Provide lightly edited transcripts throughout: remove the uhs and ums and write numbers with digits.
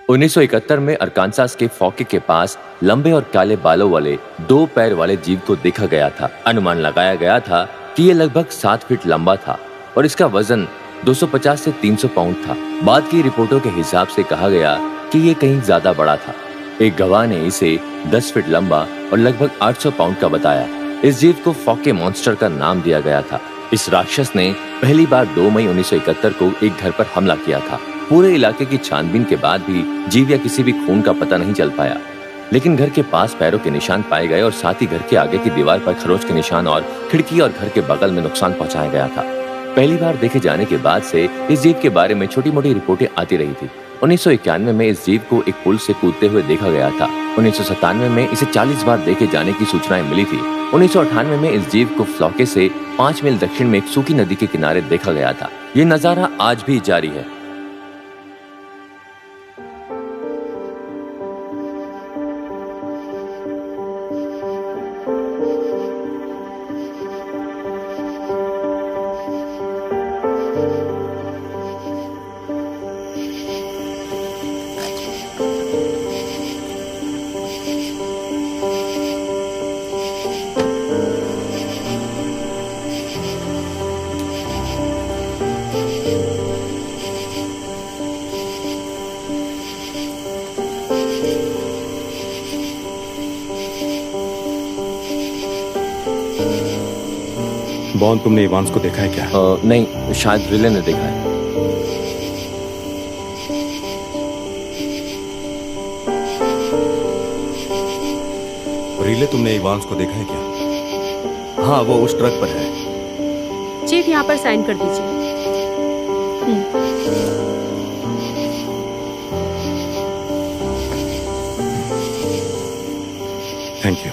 1971 में अरकानसास के फॉके के पास लंबे और काले बालों वाले 2 पैर वाले जीव को देखा गया था। अनुमान लगाया गया था कि यह लगभग 7 फीट लंबा था और इसका वजन 250 से 300 पाउंड था। बाद की रिपोर्टों के हिसाब से कहा गया कि यह कहीं ज्यादा बड़ा था। एक गवाह ने इसे 10 फीट लंबा और लगभग 800 पाउंड का बताया। इस जीव को फॉके मॉन्स्टर का नाम दिया गया था। इस राक्षस ने पहली बार 2 मई 1971 को एक घर पर हमला किया था। पूरे इलाके की छानबीन के बाद भी जीव या किसी भी खून का पता नहीं चल पाया, लेकिन घर के पास पैरों के निशान पाए गए और साथ ही घर के आगे की दीवार पर खरोच के निशान और खिड़की और घर के बगल में नुकसान पहुंचाया गया था। पहली बार देखे जाने के बाद से इस जीव के बारे में छोटी मोटी रिपोर्टें आती रही थी। 1991 में इस जीव को एक पुल से कूदते हुए देखा गया था। 1997 में इसे 40 बार देखे जाने की सूचनाएं मिली थी। 1998 में इस जीव को फ्लॉके से 5 मील दक्षिण में एक सूखी नदी के किनारे देखा गया था। ये नजारा आज भी जारी है। बॉन, तुमने इवांस को देखा है क्या? नहीं, शायद रिले ने देखा है। रिले, तुमने इवांस को देखा है क्या? हाँ, वो उस ट्रक पर है। चीफ, यहाँ पर साइन कर दीजिए। Thank you.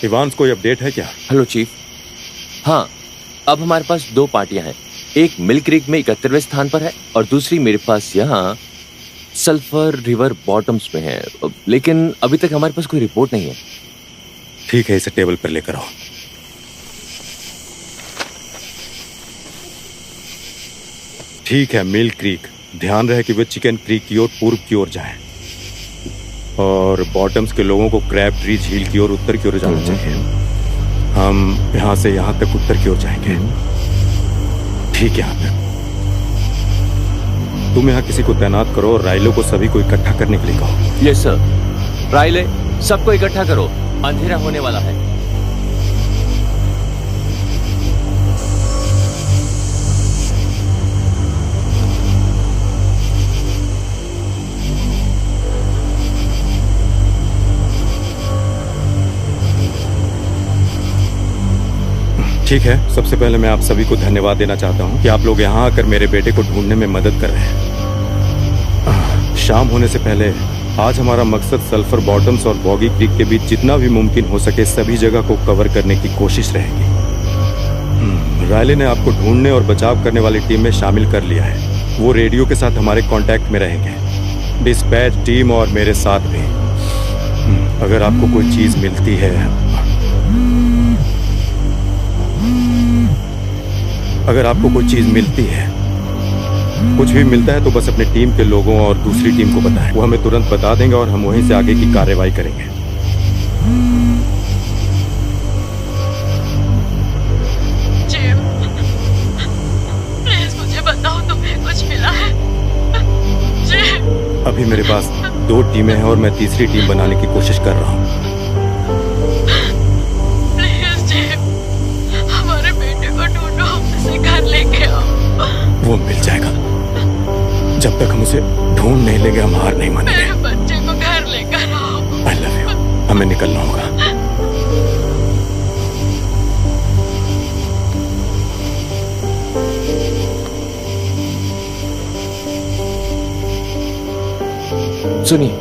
इवांस, कोई अपडेट है क्या? Hello chief. हाँ, अब हमारे पास 2 पार्टियां हैं। एक मिल क्रीक में 71वें स्थान पर है और दूसरी मेरे पास यहाँ सल्फर रिवर बॉटम्स में है, लेकिन अभी तक हमारे पास कोई रिपोर्ट नहीं है। ठीक है, इसे टेबल पर लेकर आओ। ठीक है, मिल क्रीक। ध्यान रहे कि वे चिकन क्रीक की ओर पूर्व की ओर जाएं और बॉटम्स के लोगों को क्रैब ट्री झील की ओर उत्तर की ओर जाना चाहिए। हम यहाँ से यहाँ तक उत्तर की ओर जाएंगे। ठीक, यहाँ तक। तुम यहाँ किसी को तैनात करो और राइलो को सभी को इकट्ठा करने के लिए कहो। Yes sir. राइले, सबको इकट्ठा करो, अंधेरा होने वाला है। ठीक है, सबसे पहले मैं आप सभी को धन्यवाद देना चाहता हूँ कि आप लोग यहाँ आकर मेरे बेटे को ढूंढने में मदद कर रहे हैं। शाम होने से पहले आज हमारा मकसद सल्फर बॉटम्स और बॉगी क्रीक के बीच जितना भी मुमकिन हो सके सभी जगह को कवर करने की कोशिश रहेगी। रायले ने आपको ढूंढने और बचाव करने वाली टीम में शामिल कर लिया है। वो रेडियो के साथ हमारे कांटेक्ट में रहेंगे, डिस्पैच टीम और मेरे साथ भी। अगर आपको कोई चीज मिलती है, अगर आपको कोई चीज मिलती है, कुछ भी मिलता है, तो बस अपने टीम के लोगों और दूसरी टीम को बताएं। वो हमें तुरंत बता देंगे और हम वहीं से आगे की कार्रवाई करेंगे। प्लीज मुझे बताओ, तुम्हें कुछ मिला है? अभी मेरे पास 2 टीमें हैं और मैं तीसरी टीम बनाने की कोशिश कर रहा हूँ। घर लेके आओ। वो मिल जाएगा। जब तक हम उसे ढूंढ नहीं लेंगे हम हार नहीं मानेंगे। मेरे बच्चे को घर लेकर आओ। I love you। हमें निकलना होगा। सुनिए,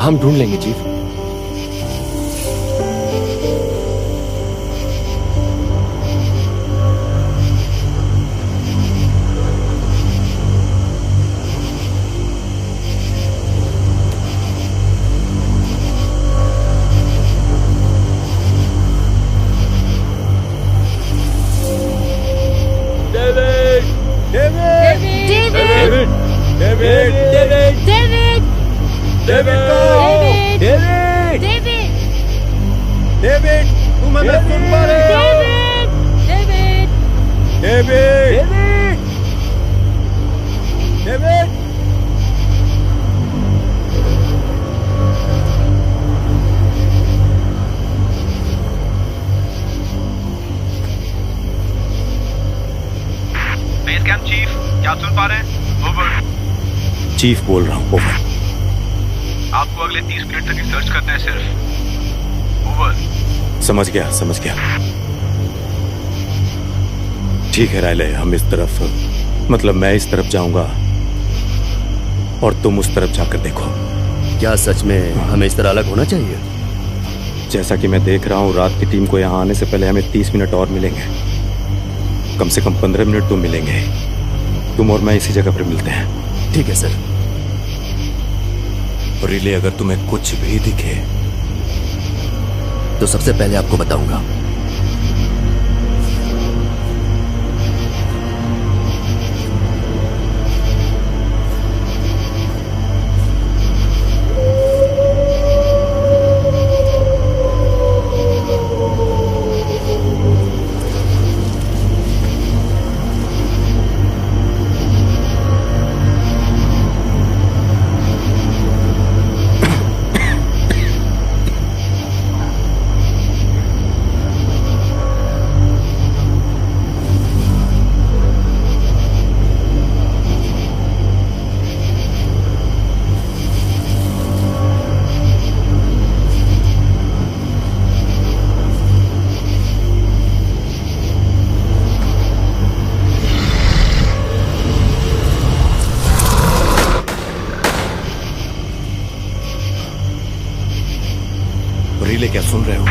हम ढूंढ लेंगे chief. David David David David David David तुम हमें सुन पा रहे हो? David David David base camp chief, क्या आप सुन पा रहे हैं? ओवर। चीफ बोल रहा हूँ। ओवर। आपको अगले 30 मिनट तक रिसर्च करना है सिर्फ। ओवर। समझ गया समझ गया। ठीक है रायले, हम इस तरफ, मतलब मैं इस तरफ जाऊंगा और तुम उस तरफ जाकर देखो। क्या सच में हमें इस तरह अलग होना चाहिए? जैसा कि मैं देख रहा हूँ, रात की टीम को यहाँ आने से पहले हमें 30 मिनट और मिलेंगे। कम से कम 15 मिनट तो मिलेंगे। तुम और मैं इसी जगह पर मिलते हैं। ठीक है सर। रिले, अगर तुम्हें कुछ भी दिखे तो सबसे पहले आपको बताऊंगा। रिले, क्या सुन रहे हो?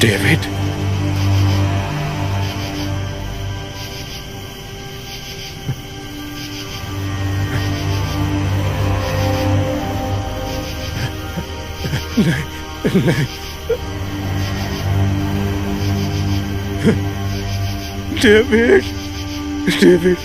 David, David, David,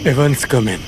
Evans, come in.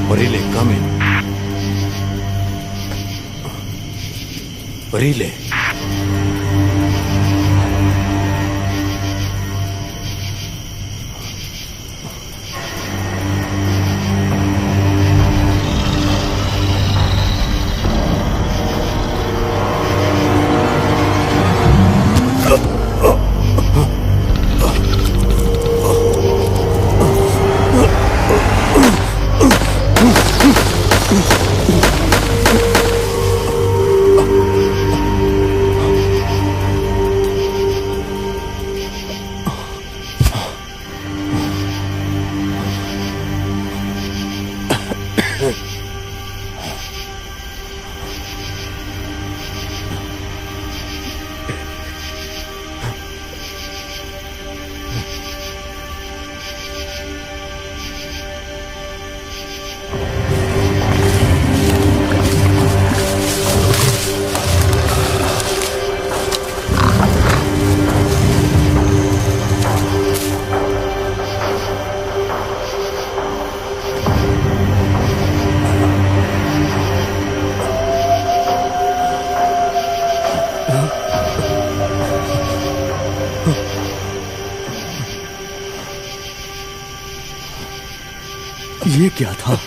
Barile, come in. Barile. ये क्या था?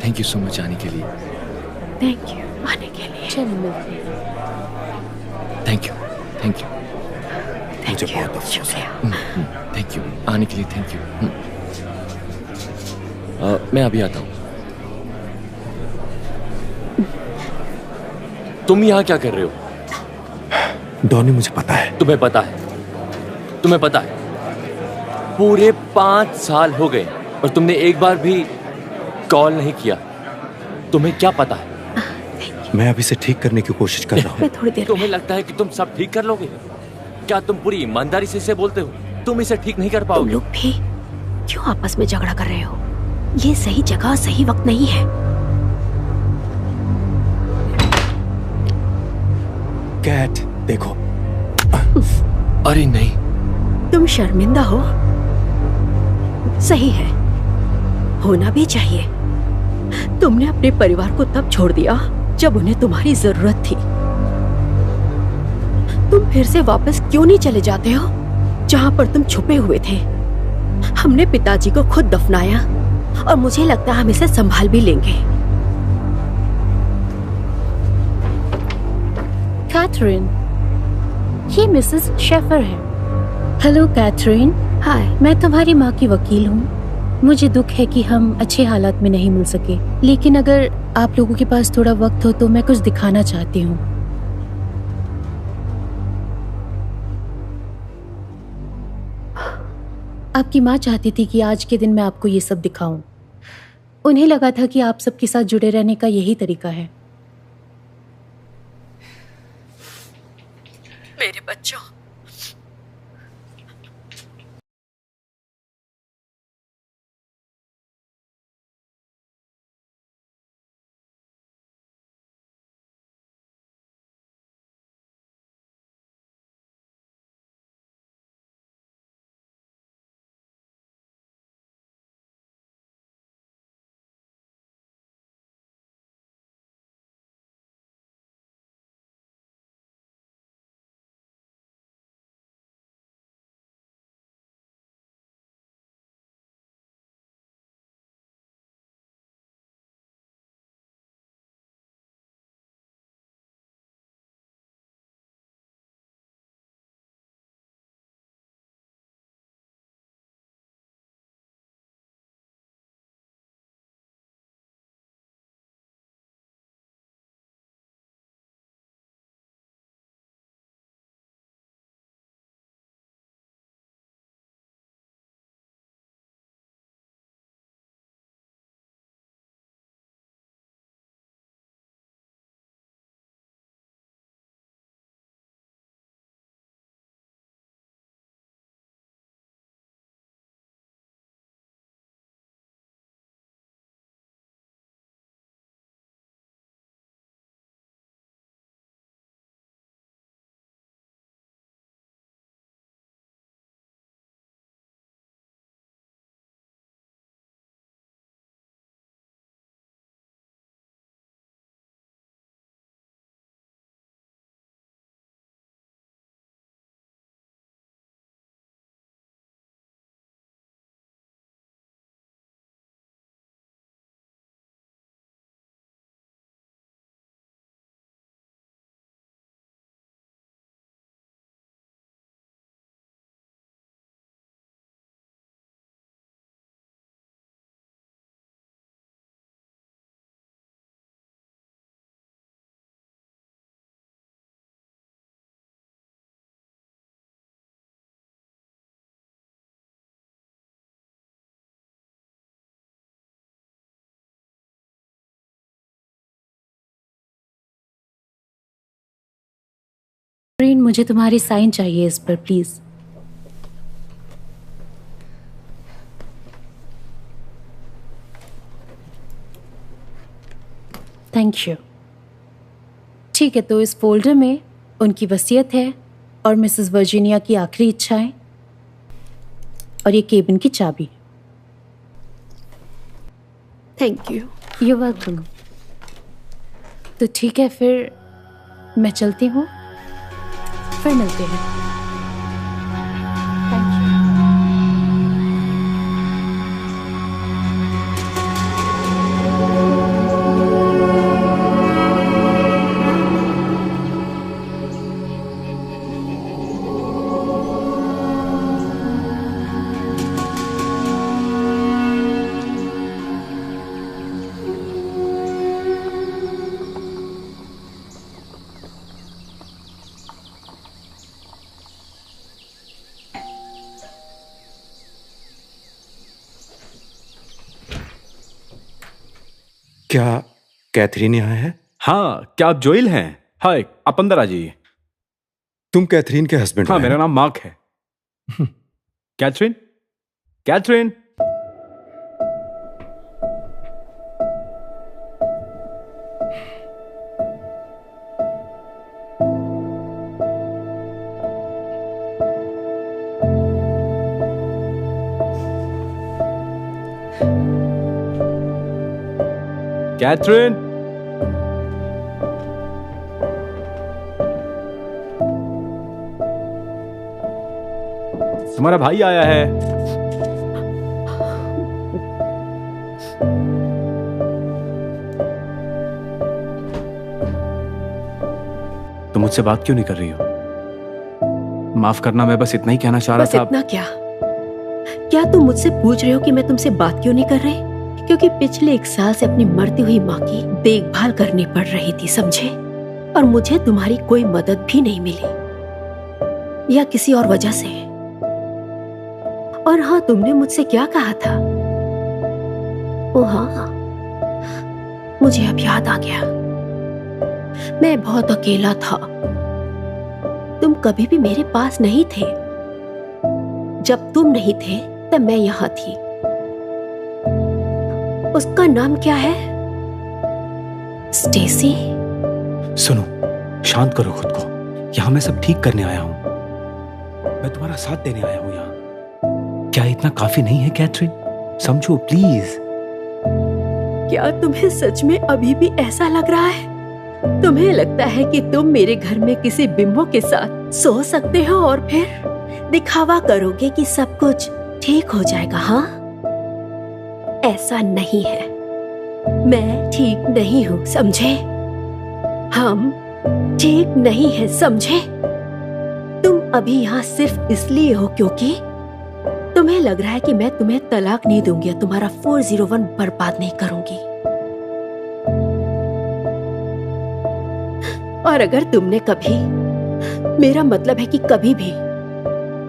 थैंक यू सो मच आने के लिए। थैंक यू आने के लिए। चलो मिलते हैं। थैंक यू, थैंक यू, मुझे बहुत अफसोस है। शुक्रिया। थैंक यू आने के लिए, थैंक यू। मैं अभी आता हूँ। तुम यहाँ क्या कर रहे हो? डॉनी, मुझे पता है। तुम्हें पता है? तुम्हें पता है? पूरे 5 साल हो गए और तुमने एक बार भी कॉल नहीं किया। तुम्हें क्या पता है? मैं अभी से ठीक करने की कोशिश कर रहा हूँ। मैं थोड़ी देर तुम्हें लगता है कि तुम सब ठीक कर लोगे? क्या तुम पूरी ईमानदारी से इसे बोलते हो? तुम इसे ठीक नहीं कर तुम पाओगे। लोग भी क्यों आपस में झगड़ा कर रहे हो? ये सही जगह सही वक्त नहीं है। कैट, देखो। अरे नहीं, तुम शर्मिंदा हो? सही है, होना भी चाहिए। तुमने अपने परिवार को तब छोड़ दिया जब उन्हें तुम्हारी जरूरत थी। तुम फिर से वापस क्यों नहीं चले जाते हो जहां पर तुम छुपे हुए थे? हमने पिताजी को खुद दफनाया और मुझे लगता है हम इसे संभाल भी लेंगे। कैथरीन, ये मिसेस शेफर है। Hello Catherine. हाय। मैं तुम्हारी माँ की वकील हूँ। मुझे दुख है कि हम अच्छे हालात में नहीं मिल सके, लेकिन अगर आप लोगों के पास थोड़ा वक्त हो तो मैं कुछ दिखाना चाहती हूँ। आपकी माँ चाहती थी कि आज के दिन मैं आपको ये सब दिखाऊं। उन्हें लगा था कि आप सबके साथ जुड़े रहने का यही तरीका है। मेरे बच्चों, कैथरीन, मुझे तुम्हारी साइन चाहिए इस पर, प्लीज। Thank you. ठीक है, तो इस फोल्डर में उनकी वसीयत है और मिसेस वर्जीनिया की आखिरी इच्छाएं और ये केबिन की चाबी। Thank you. You welcome. तो ठीक है, फिर मैं चलती हूँ, फिर मिलते हैं। Thank you. क्या कैथरीन यहाँ है? हाँ, क्या आप जोइल हैं? हाय, आप अंदर आ जाइए। तुम कैथरीन के हस्बैंड? हाँ, मेरा नाम मार्क है। Catherine, Catherine. कैथरीन, तुम्हारा भाई आया है। तुम मुझसे बात क्यों नहीं कर रही हो? माफ करना, मैं बस इतना ही कहना चाह रहा बस था। इतना क्या तुम मुझसे पूछ रहे हो कि मैं तुमसे बात क्यों नहीं कर रही? क्योंकि पिछले 1 साल से अपनी मरती हुई माँ की देखभाल करनी पड़ रही थी, समझे? और मुझे तुम्हारी कोई मदद भी नहीं मिली, या किसी और वजह से। और हाँ, तुमने मुझसे क्या कहा था? ओ हाँ, मुझे अब याद आ गया। मैं बहुत अकेला था। तुम कभी भी मेरे पास नहीं थे। जब तुम नहीं थे तब मैं यहाँ थी। उसका नाम क्या है? स्टेसी? सुनो, शांत करो खुद को। यहाँ मैं सब ठीक करने आया हूँ। मैं तुम्हारा साथ देने आया हूँ यहाँ। क्या इतना काफी नहीं है कैथरीन? समझो प्लीज। क्या तुम्हें सच में अभी भी ऐसा लग रहा है? तुम्हें लगता है कि तुम मेरे घर में किसी बिंबो के साथ सो सकते हो और फिर दिखावा करोगे कि सब कुछ ठीक हो जाएगा? हाँ, ऐसा नहीं है। मैं ठीक नहीं हूँ, समझे? हम ठीक नहीं है, समझे? तुम अभी यहाँ सिर्फ इसलिए हो क्योंकि तुम्हें लग रहा है कि मैं तुम्हें तलाक नहीं दूंगी या तुम्हारा 401 बर्बाद नहीं करूंगी। और अगर तुमने कभी, मेरा मतलब है कि कभी भी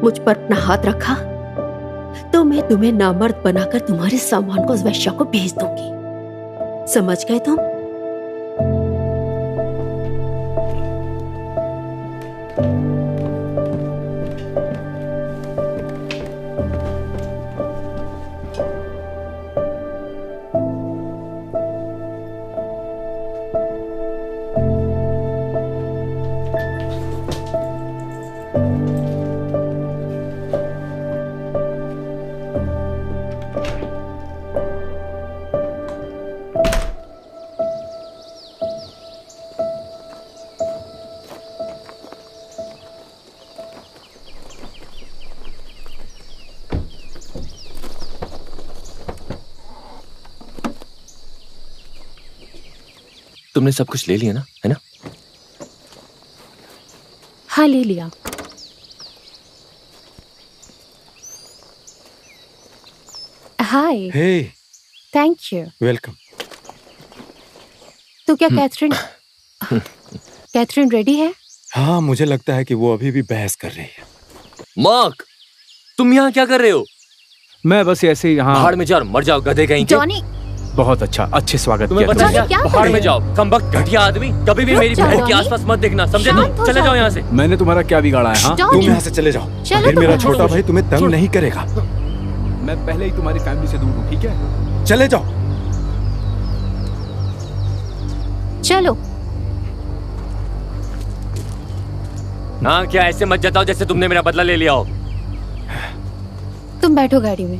मुझ पर अपना हाथ रखा तो मैं तुम्हें नामर्द बनाकर तुम्हारे सामान को उस वैश्या को भेज दूंगी। समझ गए तुम? तुमने सब कुछ ले लिया ना, है ना? हाँ, ले लिया। हाय। हे, थैंक यू। वेलकम। तो क्या कैथरीन कैथरीन रेडी है? हाँ, मुझे लगता है कि वो अभी भी बहस कर रही है। मार्क, तुम यहाँ क्या कर रहे हो? मैं बस ऐसे ही यहाँ। पहाड़ में जाओ और मर जाओ, गधे कहीं के। जॉनी, बहुत अच्छा, अच्छे स्वागत तुम्हें किया पता तुमने। है क्या पहाड़ कर में रहे जाओ, कमबख्त घटिया आदमी। कभी भी रुक मेरी जाओ, बहन के जॉनी। आसपास मत देखना, समझे? शांत तुम हो चले जाओ। जाओ यहाँ से। मैंने तुम्हारा क्या बिगाड़ा है? हाँ, तुम जॉनी, यहाँ से चले जाओ। चलो फिर तुम मेरा यहाँ से। छोटा भाई तुम्हें तंग नहीं करेगा। मैं पहले ही तुम्हारी फैमिली से दूर हूँ, ठीक है? चले जाओ। चलो। हाँ, क्या ऐसे मत जताओ जैसे तुमने मेरा बदला ले लिया हो। तुम बैठो गाड़ी में।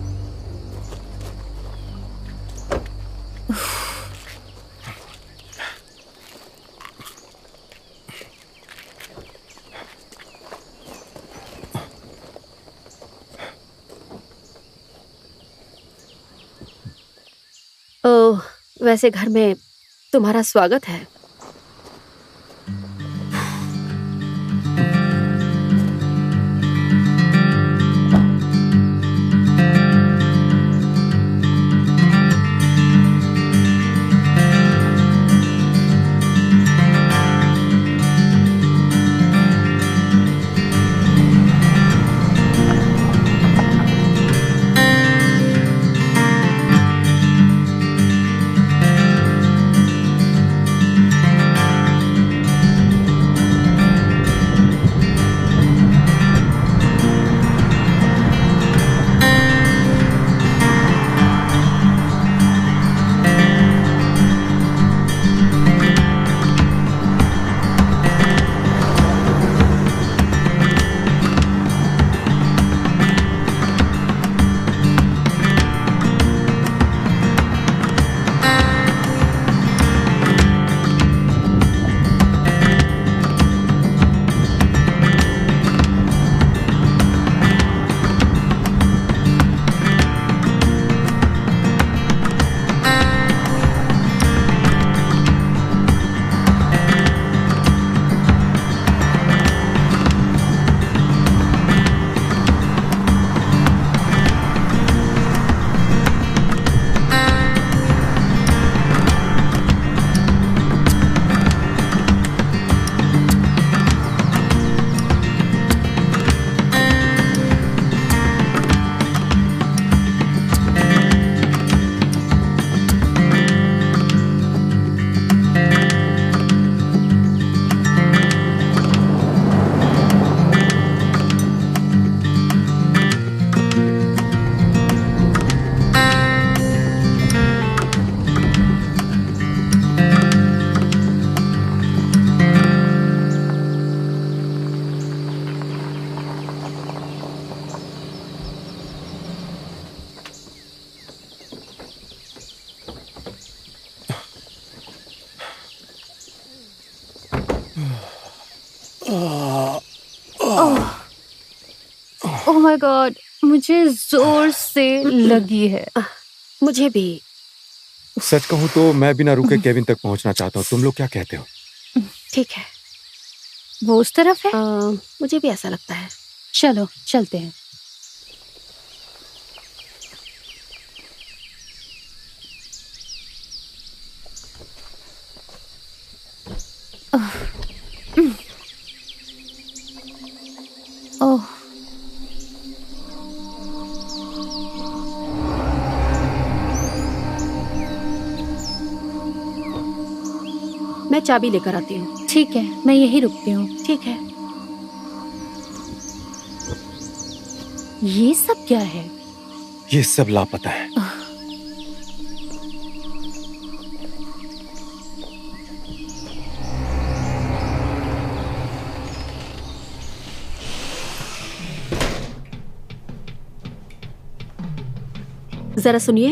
ओह, वैसे घर में तुम्हारा स्वागत है। ओह माय गॉड, मुझे जोर से लगी है। मुझे भी। सच कहूं तो मैं बिना रुके केविन तक पहुंचना चाहता हूँ। तुम लोग क्या कहते हो? ठीक है। वो उस तरफ है? मुझे भी ऐसा लगता है। चलो चलते हैं। ओह, मैं चाबी लेकर आती हूँ। ठीक है, मैं यही रुकती हूँ। ठीक है। ये सब क्या है? ये सब लापता है। जरा सुनिए,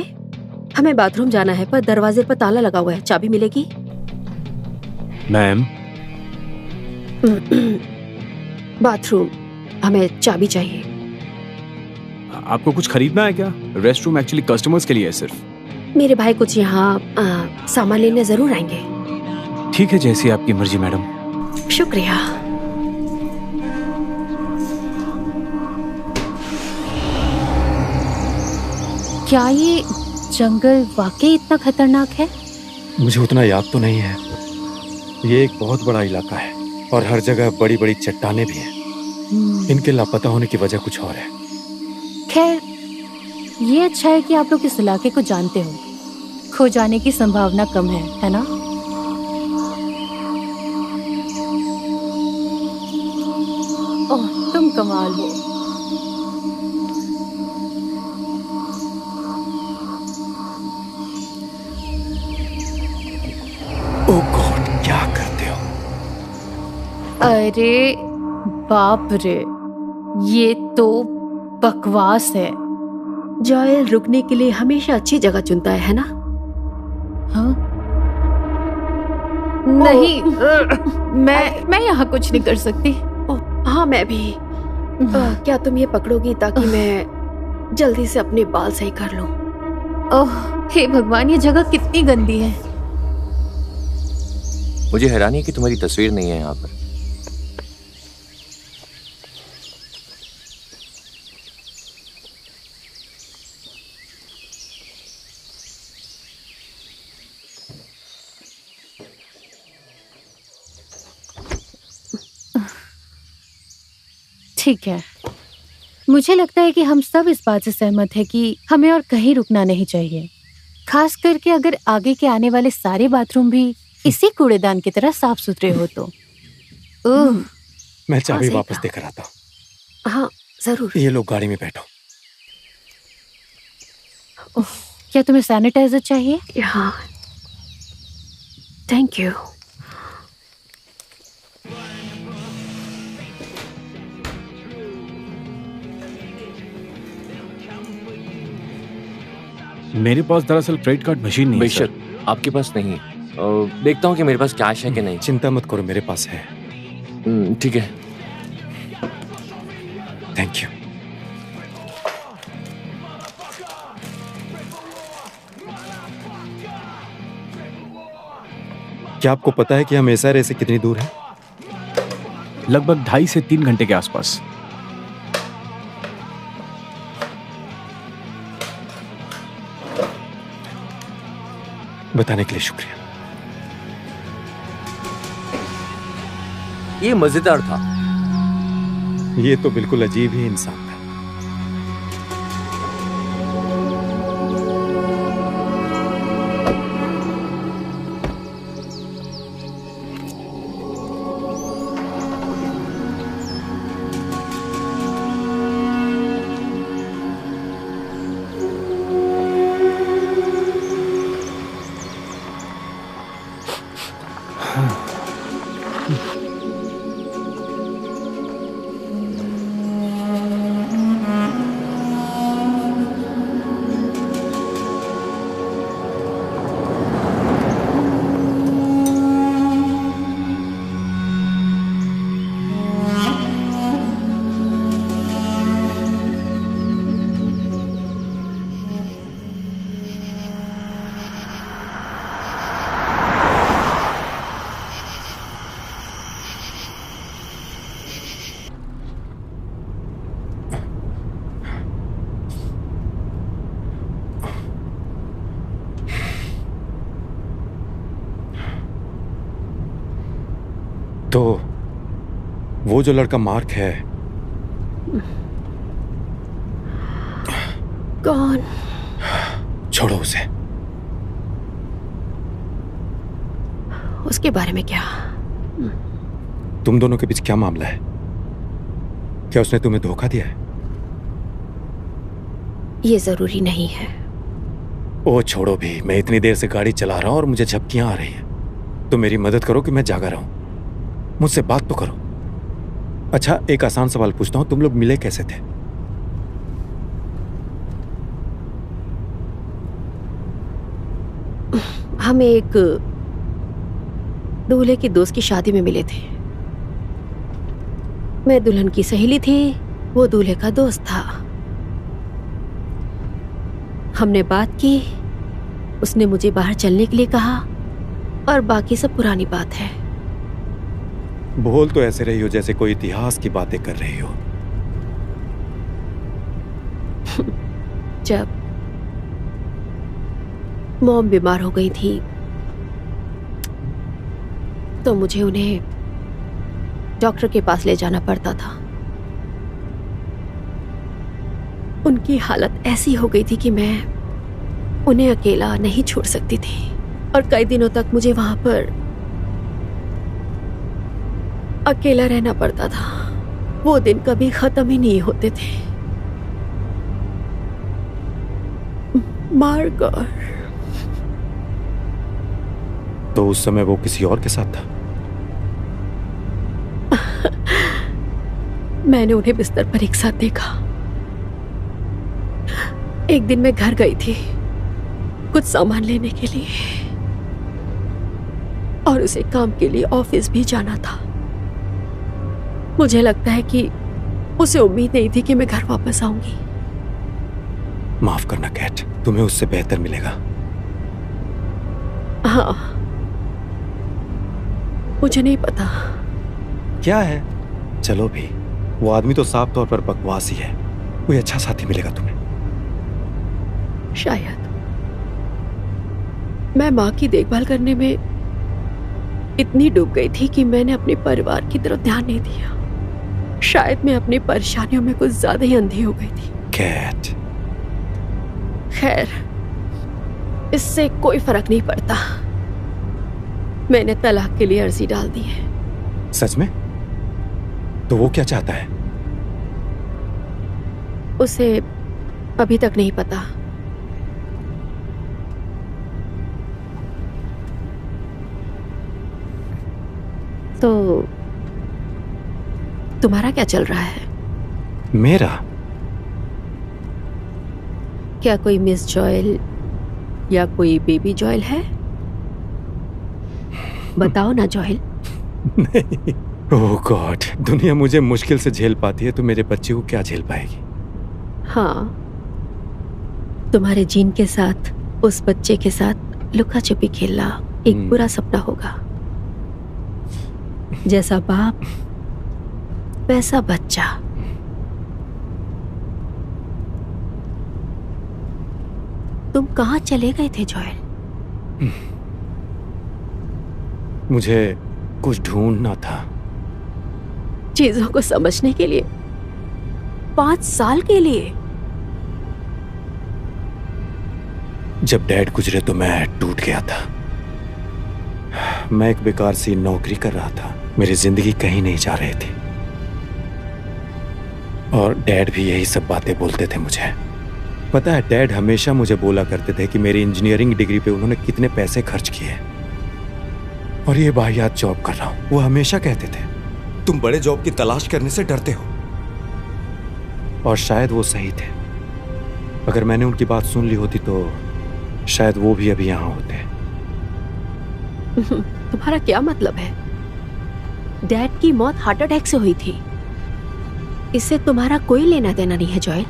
हमें बाथरूम जाना है पर दरवाजे पर ताला लगा हुआ है। चाबी मिलेगी? मैम, बाथरूम, हमें चाबी चाहिए। आपको कुछ खरीदना है क्या? रेस्ट रूम एक्चुअली कस्टमर्स के लिए है सिर्फ। मेरे भाई कुछ यहाँ सामान लेने जरूर आएंगे। ठीक है, जैसी आपकी मर्जी मैडम। शुक्रिया। क्या ये जंगल वाकई इतना खतरनाक है? मुझे उतना याद तो नहीं है। ये एक बहुत बड़ा इलाका है और हर जगह बड़ी बड़ी चट्टानें भी हैं। इनके लापता होने की वजह कुछ और है। खैर, ये अच्छा है कि आप लोग इस इलाके को जानते हो। खो जाने की संभावना कम है ना? ओह, तुम कमाल हो। ओह गॉड, क्या करते हो? अरे बाप रे, ये तो बकवास है। जॉयल रुकने के लिए हमेशा अच्छी जगह चुनता है ना? हाँ? नहीं, मैं यहाँ कुछ नहीं कर सकती। हाँ, मैं भी। क्या तुम ये पकड़ोगी ताकि मैं जल्दी से अपने बाल सही कर लूं? ओह हे भगवान, ये जगह कितनी गंदी है। मुझे हैरानी है कि तुम्हारी तस्वीर नहीं है यहाँ पर। ठीक है, मुझे लगता है कि हम सब इस बात से सहमत है कि हमें और कहीं रुकना नहीं चाहिए, खास करके अगर आगे के आने वाले सारे बाथरूम भी इसी कूड़ेदान की तरह साफ सुथरे हो तो। मैं चाबी वापस देकर आता हूँ। हाँ जरूर। ये लोग गाड़ी में बैठो। क्या तुम्हें सैनिटाइजर चाहिए? हाँ, थैंक यू। मेरे पास दरअसल क्रेडिट कार्ड मशीन नहीं है सर। बेशक आपके पास नहीं। देखता हूँ कि मेरे पास कैश है कि नहीं। चिंता मत करो, मेरे पास है। ठीक है, थैंक यू। क्या आपको पता है कि हम एसआरए से कितनी दूर है? लगभग 2.5 से 3 घंटे के आसपास। बताने के लिए शुक्रिया। ये मजेदार था। ये तो बिल्कुल अजीब ही इंसान था। तो वो जो लड़का मार्क है, कौन? छोड़ो उसे। उसके बारे में क्या? तुम दोनों के बीच क्या मामला है? क्या उसने तुम्हें धोखा दिया है? ये जरूरी नहीं है। ओ छोड़ो भी, मैं इतनी देर से गाड़ी चला रहा हूं और मुझे झपकियां आ रही हैं। तो मेरी मदद करो कि मैं जागा रहूं। मुझसे बात तो करो। अच्छा, एक आसान सवाल पूछता हूं, तुम लोग मिले कैसे थे? हम एक दूल्हे की दोस्त की शादी में मिले थे। मैं दुल्हन की सहेली थी, वो दूल्हे का दोस्त था। हमने बात की, उसने मुझे बाहर चलने के लिए कहा और बाकी सब पुरानी बात है। बोल तो ऐसे रही हो जैसे कोई इतिहास की बातें कर रही हो। जब मॉम बीमार हो गई थी तो मुझे उन्हें डॉक्टर के पास ले जाना पड़ता था। उनकी हालत ऐसी हो गई थी कि मैं उन्हें अकेला नहीं छोड़ सकती थी और कई दिनों तक मुझे वहां पर अकेला रहना पड़ता था। वो दिन कभी खत्म ही नहीं होते थे। मार्गरेट। तो उस समय वो किसी और के साथ था? मैंने उन्हें बिस्तर पर एक साथ देखा। एक दिन मैं घर गई थी कुछ सामान लेने के लिए और उसे काम के लिए ऑफिस भी जाना था। मुझे लगता है कि उसे उम्मीद नहीं थी कि मैं घर वापस आऊंगी। माफ करना कैट, तुम्हें उससे बेहतर मिलेगा। हाँ, मुझे नहीं पता क्या है। चलो भी, वो आदमी तो साफ तौर पर बकवास ही है। कोई अच्छा साथी मिलेगा तुम्हें। शायद मैं माँ की देखभाल करने में इतनी डूब गई थी कि मैंने अपने परिवार की तरफ ध्यान नहीं दिया। शायद मैं अपनी परेशानियों में कुछ ज्यादा ही अंधी हो गई थी। कैट, खैर, इससे कोई फर्क नहीं पड़ता। मैंने तलाक के लिए अर्जी डाल दी है। सच में? तो वो क्या चाहता है? उसे अभी तक नहीं पता। तो तुम्हारा क्या चल रहा है? मेरा? क्या कोई मिस जॉयल या कोई बेबी जॉयल है? बताओ ना जॉयल। नहीं। ओह गॉड, दुनिया मुझे मुश्किल से झेल पाती है तो मेरे बच्चे को क्या झेल पाएगी? हाँ, तुम्हारे जीन के साथ उस बच्चे के साथ लुका छुपी खेलना एक बुरा सपना होगा। जैसा बाप वैसा बच्चा। तुम कहाँ चले गए थे जॉयल? मुझे कुछ ढूंढना था। चीजों को समझने के लिए 5 साल के लिए? जब डैड गुजरे तो मैं टूट गया था। मैं एक बेकार सी नौकरी कर रहा था। मेरी जिंदगी कहीं नहीं जा रही थी और डैड भी यही सब बातें बोलते थे मुझे। पता है, डैड हमेशा मुझे बोला करते थे कि मेरी इंजीनियरिंग डिग्री पे उन्होंने कितने पैसे खर्च किए और ये वाहियात जॉब कर रहा हूं। वो हमेशा कहते थे तुम बड़े जॉब की तलाश करने से डरते हो। और शायद वो सही थे। अगर मैंने उनकी बात सुन ली होती तो शायद वो भी अभी यहां होते। तुम्हारा क्या मतलब है? डैड की मौत हार्ट अटैक से हुई थी। इससे तुम्हारा कोई लेना देना नहीं है जॉयल।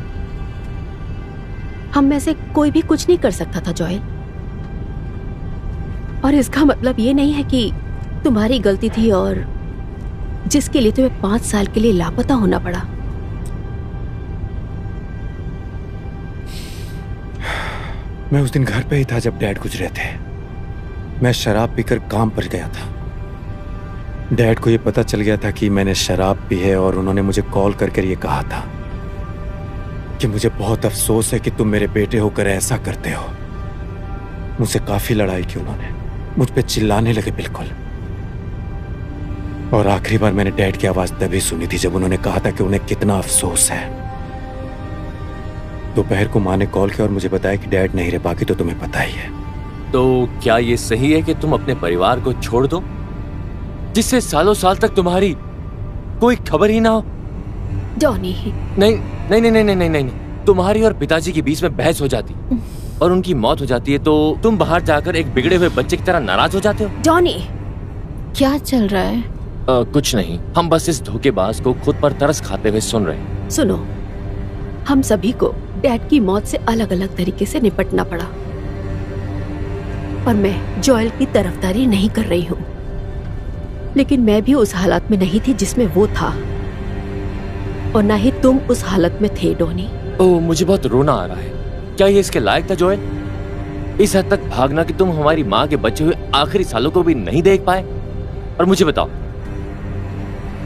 हम में से कोई भी कुछ नहीं कर सकता था जॉयल। और इसका मतलब ये नहीं है कि तुम्हारी गलती थी और जिसके लिए तुम्हें 5 साल के लिए लापता होना पड़ा। मैं उस दिन घर पे ही था जब डैड गुजरे थे। मैं शराब पीकर काम पर गया था। डैड को ये पता चल गया था कि मैंने शराब पी है और उन्होंने मुझे कॉल करके ये कहा था कि मुझे बहुत अफसोस है कि तुम मेरे बेटे होकर ऐसा करते हो। मुझसे काफी लड़ाई की उन्होंने, मुझ पे चिल्लाने लगे बिल्कुल। और आखिरी बार मैंने डैड की आवाज तभी सुनी थी जब उन्होंने कहा था कि उन्हें कितना अफसोस है। दोपहर को माँ ने कॉल किया और मुझे बताया कि डैड नहीं रह, बाकी तो तुम्हें पता ही है। तो क्या ये सही है कि तुम अपने परिवार को छोड़ दो, जिससे सालों साल तक तुम्हारी कोई खबर ही ना हो? जॉनी, नहीं नहीं नहीं नहीं नहीं नहीं, तुम्हारी और पिताजी के बीच में बहस हो जाती और उनकी मौत हो जाती है तो तुम बाहर जाकर एक बिगड़े हुए बच्चे की तरह नाराज हो जाते हो। जॉनी, क्या चल रहा है? कुछ नहीं, हम बस इस धोखेबाज को खुद पर तरस खाते हुए सुन रहे हैं। सुनो, हम सभी को डैड की मौत से अलग अलग तरीके से निपटना पड़ा और मैं जॉयल की तरफदारी नहीं कर रही हूँ, लेकिन मैं भी उस हालत में नहीं थी जिसमें वो था और ना ही तुम उस हालत में थे डॉनी। ओह, मुझे बहुत रोना आ रहा है। क्या ये इसके लायक था जॉयल? इस हद तक भागना कि तुम हमारी माँ के बचे हुए आखिरी सालों को भी नहीं देख पाए? और मुझे बताओ,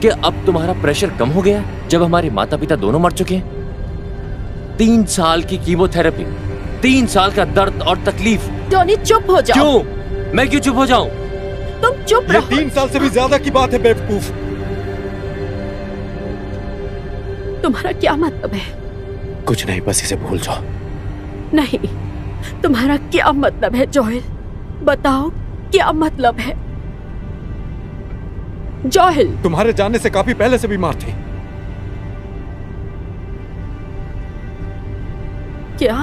क्या अब तुम्हारा प्रेशर कम हो गया जब हमारे माता पिता दोनों मर चुके हैं? 3 साल की कीमोथेरेपी, 3 साल का दर्द और तकलीफ। डॉनी चुप हो जाओ। क्यों? मैं क्यों चुप हो जाऊं? तुम चुप ये रहो। 3 साल से भी ज्यादा की बात है बेवकूफ। तुम्हारा क्या मतलब है? कुछ नहीं, बस इसे भूल जाओ। नहीं, तुम्हारा क्या मतलब है जॉयल? बताओ क्या मतलब है? जॉयल, तुम्हारे जाने से काफी पहले से बीमार थी। क्या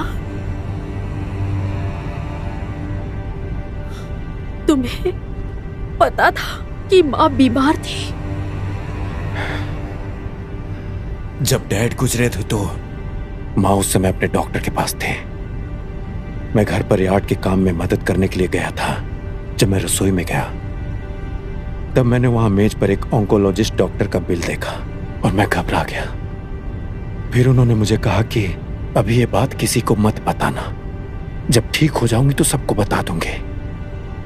तुम्हें पता था कि माँ बीमार थी? जब डैड गुजरे थे तो माँ उस समय अपने डॉक्टर के पास थे। मैं घर पर यार्ड के काम में मदद करने के लिए गया था। जब मैं रसोई में गया तब मैंने वहां मेज पर एक ऑन्कोलॉजिस्ट डॉक्टर का बिल देखा और मैं घबरा गया। फिर उन्होंने मुझे कहा कि अभी ये बात किसी को मत बताना, जब ठीक हो जाऊंगी तो सबको बता दूंगी।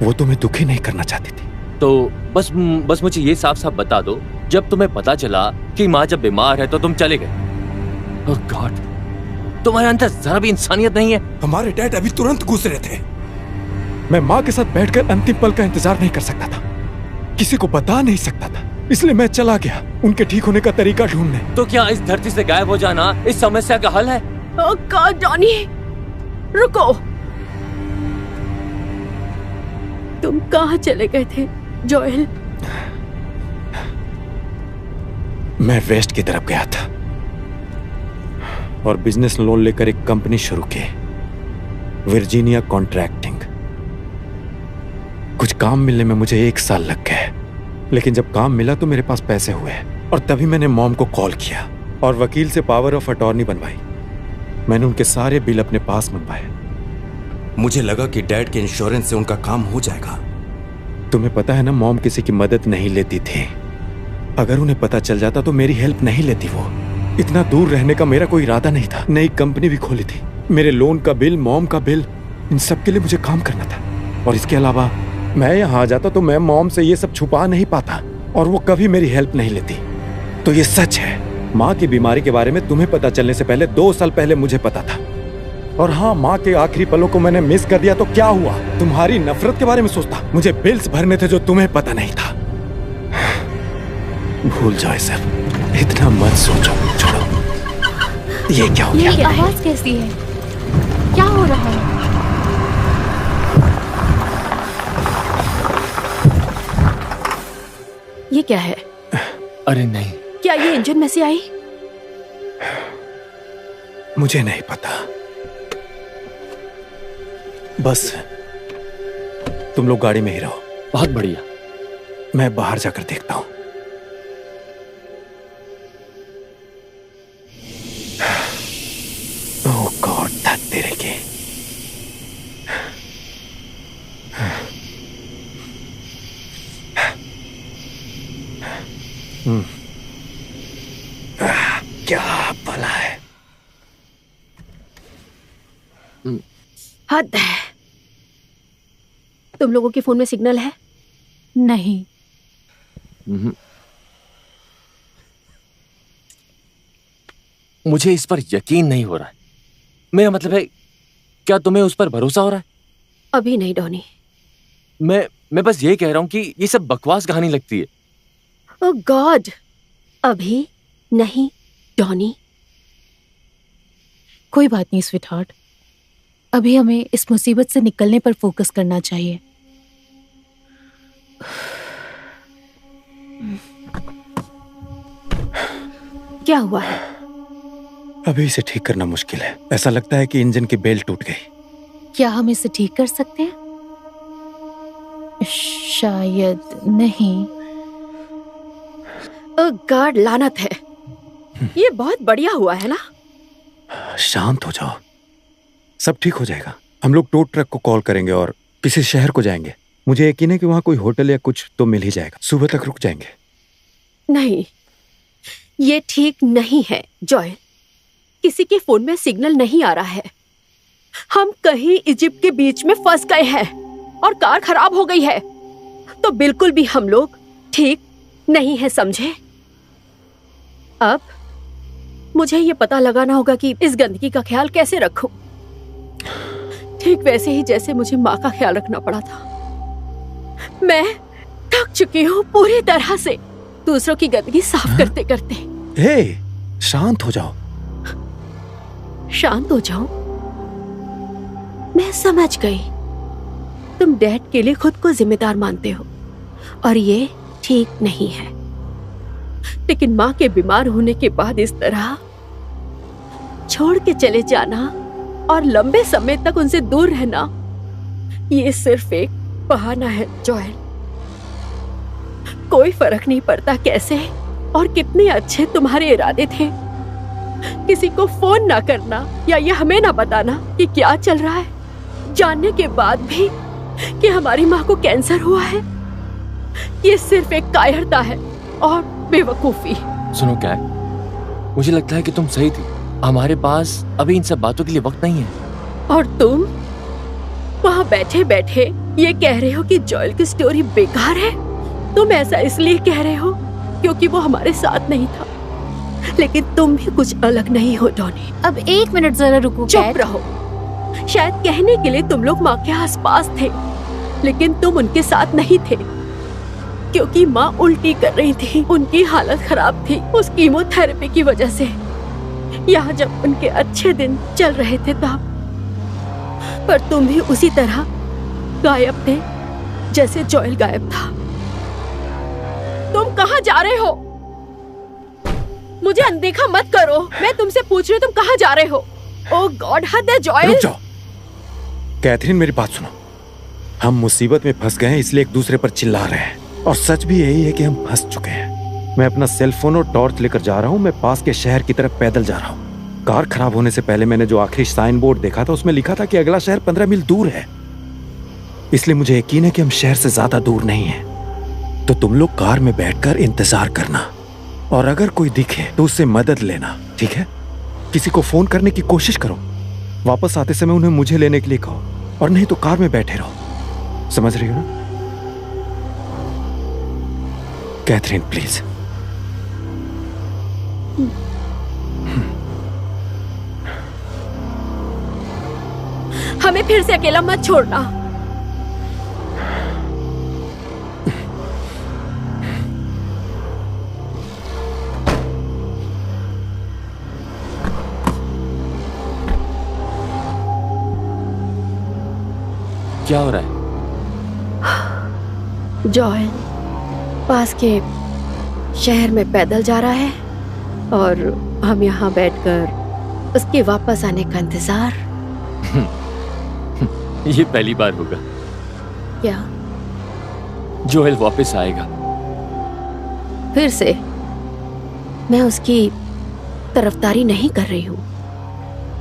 वो तुम्हें दुखी नहीं करना चाहती थी। तो बस मुझे ये साफ साफ बता दो, जब तुम्हें पता चला कि माँ जब बीमार है तो तुम चले गए। ओह गॉड, तुम्हारे अंदर जरा भी इंसानियत नहीं है। हमारे डैड अभी तुरंत गुजरे थे। मैं माँ के साथ बैठकर अंतिम पल का इंतजार नहीं कर सकता था, किसी को बता नहीं सकता था, इसलिए मैं चला गया उनके ठीक होने का तरीका ढूंढने। तो क्या इस धरती से गायब हो जाना इस समस्या का हल है? ओह गॉड जॉनी, रुको। तुम कहाँ चले गए थे जॉयल? मैं वेस्ट की तरफ गया था और बिजनेस लोन लेकर एक कंपनी शुरू की, वर्जीनिया कॉन्ट्रैक्टिंग। कुछ काम मिलने में मुझे 1 साल लग गए, लेकिन जब काम मिला तो मेरे पास पैसे हुए और तभी मैंने मॉम को कॉल किया और वकील से पावर ऑफ अटॉर्नी बनवाई। मैंने उनके सारे बिल अपने पास मंगवाए। मुझे लगा कि डैड के इंश्योरेंस से उनका काम हो जाएगा। तुम्हें पता है ना, मॉम किसी की मदद नहीं लेती थी। अगर उन्हें पता चल जाता तो मेरी हेल्प नहीं लेती वो। इतना दूर रहने का मेरा कोई इरादा नहीं था। नई कंपनी भी खोली थी, मेरे लोन का बिल, मॉम का बिल, इन सब के लिए मुझे काम करना था। और इसके अलावा मैं यहाँ आ जाता तो मैं मॉम से ये सब छुपा नहीं पाता और वो कभी मेरी हेल्प नहीं लेती। तो ये सच है, माँ की बीमारी के बारे में तुम्हें पता चलने से पहले 2 साल पहले मुझे पता था। और हाँ, माँ के आखिरी पलों को मैंने मिस कर दिया तो क्या हुआ? तुम्हारी नफरत के बारे में सोचता। मुझे बिल्स भरने थे जो तुम्हें पता नहीं था। भूल जाओ सब, इतना मत सोचो, छोड़ो। ये क्या हो गया? ये आवाज कैसी है? क्या हो रहा है? ये क्या है? अरे नहीं, क्या ये इंजन में से आई? मुझे नहीं पता। बस तुम लोग गाड़ी में ही रहो। बहुत बढ़िया। मैं बाहर जाकर देखता हूं। ओह गॉड, धत तेरे के। क्या भला है? हद है। तुम लोगों के फोन में सिग्नल है? नहीं। मुझे इस पर यकीन नहीं हो रहा है। मेरा मतलब है, क्या तुम्हें उस पर भरोसा हो रहा है? अभी नहीं डॉनी। मैं बस ये कह रहा हूं कि ये सब बकवास कहानी लगती है। ओह गॉड, अभी नहीं डॉनी। कोई बात नहीं स्वीटहार्ट, अभी हमें इस मुसीबत से निकलने पर फोकस करना चाहिए। क्या हुआ है? अभी इसे ठीक करना मुश्किल है। ऐसा लगता है कि इंजन की बेल्ट टूट गई। क्या हम इसे ठीक कर सकते हैं? शायद नहीं। ओह गॉड, लानत है। ये बहुत बढ़िया हुआ है ना? शांत हो जाओ, सब ठीक हो जाएगा। हम लोग टो ट्रक को कॉल करेंगे और किसी शहर को जाएंगे। मुझे यकीन है कि वहां कोई होटल या कुछ तो मिल ही जाएगा। सुबह तक रुक जाएंगे। नहीं, ये ठीक नहीं है जॉयल। किसी के फोन में सिग्नल नहीं आ रहा है। हम कहीं इजिप्ट के बीच में फंस गए हैं और कार खराब हो गई है। तो बिल्कुल भी हम लोग ठीक नहीं है, समझे? अब मुझे ये पता लगाना होगा कि इस गंदगी का ख्याल कैसे रखूं, ठीक वैसे ही जैसे मुझे माँ का ख्याल रखना पड़ा था। मैं थक चुकी हूँ पूरी तरह से दूसरों की गंदगी साफ करते करते। हे, शांत हो जाओ। शांत हो जाऊं? मैं समझ गई, तुम डैड के लिए खुद को जिम्मेदार मानते हो और ये ठीक नहीं है। लेकिन माँ के बीमार होने के बाद इस तरह छोड़ के चले जाना और लंबे समय तक उनसे दूर रहना, ये सिर्फ एक बहाना है जॉयल। कोई फर्क नहीं पड़ता कैसे और कितने अच्छे तुम्हारे इरादे थे। किसी को फोन ना करना या ये हमें ना बताना कि क्या चल रहा है, जानने के बाद भी कि हमारी माँ को कैंसर हुआ है, ये सिर्फ एक कायरता है और बेवकूफी। सुनो कैट, मुझे लगता है कि तुम सही थी। हमारे पास अभी इन सब बातों के लिए वक्त नहीं है। और तुम वहाँ बैठे बैठे ये कह रहे हो कि जॉयल की स्टोरी बेकार है। तुम ऐसा इसलिए कह रहे हो क्योंकि वो हमारे साथ नहीं था। लेकिन तुम भी कुछ अलग नहीं हो डॉनी। अब एक मिनट जरा रुको। चुप रहो। शायद कहने के लिए तुम लोग माँ के आसपास थे, लेकिन तुम उनके साथ नहीं थे क्योंकि माँ उल्टी कर रही थी। उनकी हालत खराब थी उस कीमोथेरेपी की वजह से। यहाँ जब उनके अच्छे दिन चल रहे थे तब, पर तुम भी उसी तरह गायब थे जैसे जॉयल गायब था। तुम कहाँ जा रहे हो? मुझे अनदेखा मत करो। मैं तुमसे पूछ रही हूँ, तुम कहाँ जा रहे हो? ओह गॉड, हद है जॉयल। रुक जाओ कैथरीन, मेरी बात सुनो। हम मुसीबत में फंस गए हैं इसलिए एक दूसरे पर चिल्ला रहे हैं, और सच भी यही है कि हम फंस चुके हैं। मैं अपना सेल फोन और टॉर्च लेकर जा रहा हूँ। मैं पास के शहर की तरफ पैदल जा रहा हूँ। कार खराब होने से पहले मैंने जो आखिरी साइन बोर्ड देखा था उसमें लिखा था कि अगला शहर 15 मील दूर है। इसलिए मुझे यकीन है कि हम शहर से ज्यादा दूर नहीं हैं। तो तुम लोग कार में बैठकर इंतजार करना, और अगर कोई दिखे तो उससे मदद लेना, ठीक है? किसी को फोन करने की कोशिश करो। वापस आते समय उन्हें मुझे लेने के लिए कहो, और नहीं तो कार में बैठे रहो। समझ रही हो ना कैथरीन? प्लीज। हमें फिर से अकेला मत छोड़ना। क्या हो रहा है? जॉयल पास के शहर में पैदल जा रहा है और हम यहाँ बैठकर उसके वापस आने का इंतजार। ये पहली बार होगा। क्या? जोएल वापस आएगा फिर से? मैं उसकी तरफदारी नहीं कर रही हूँ,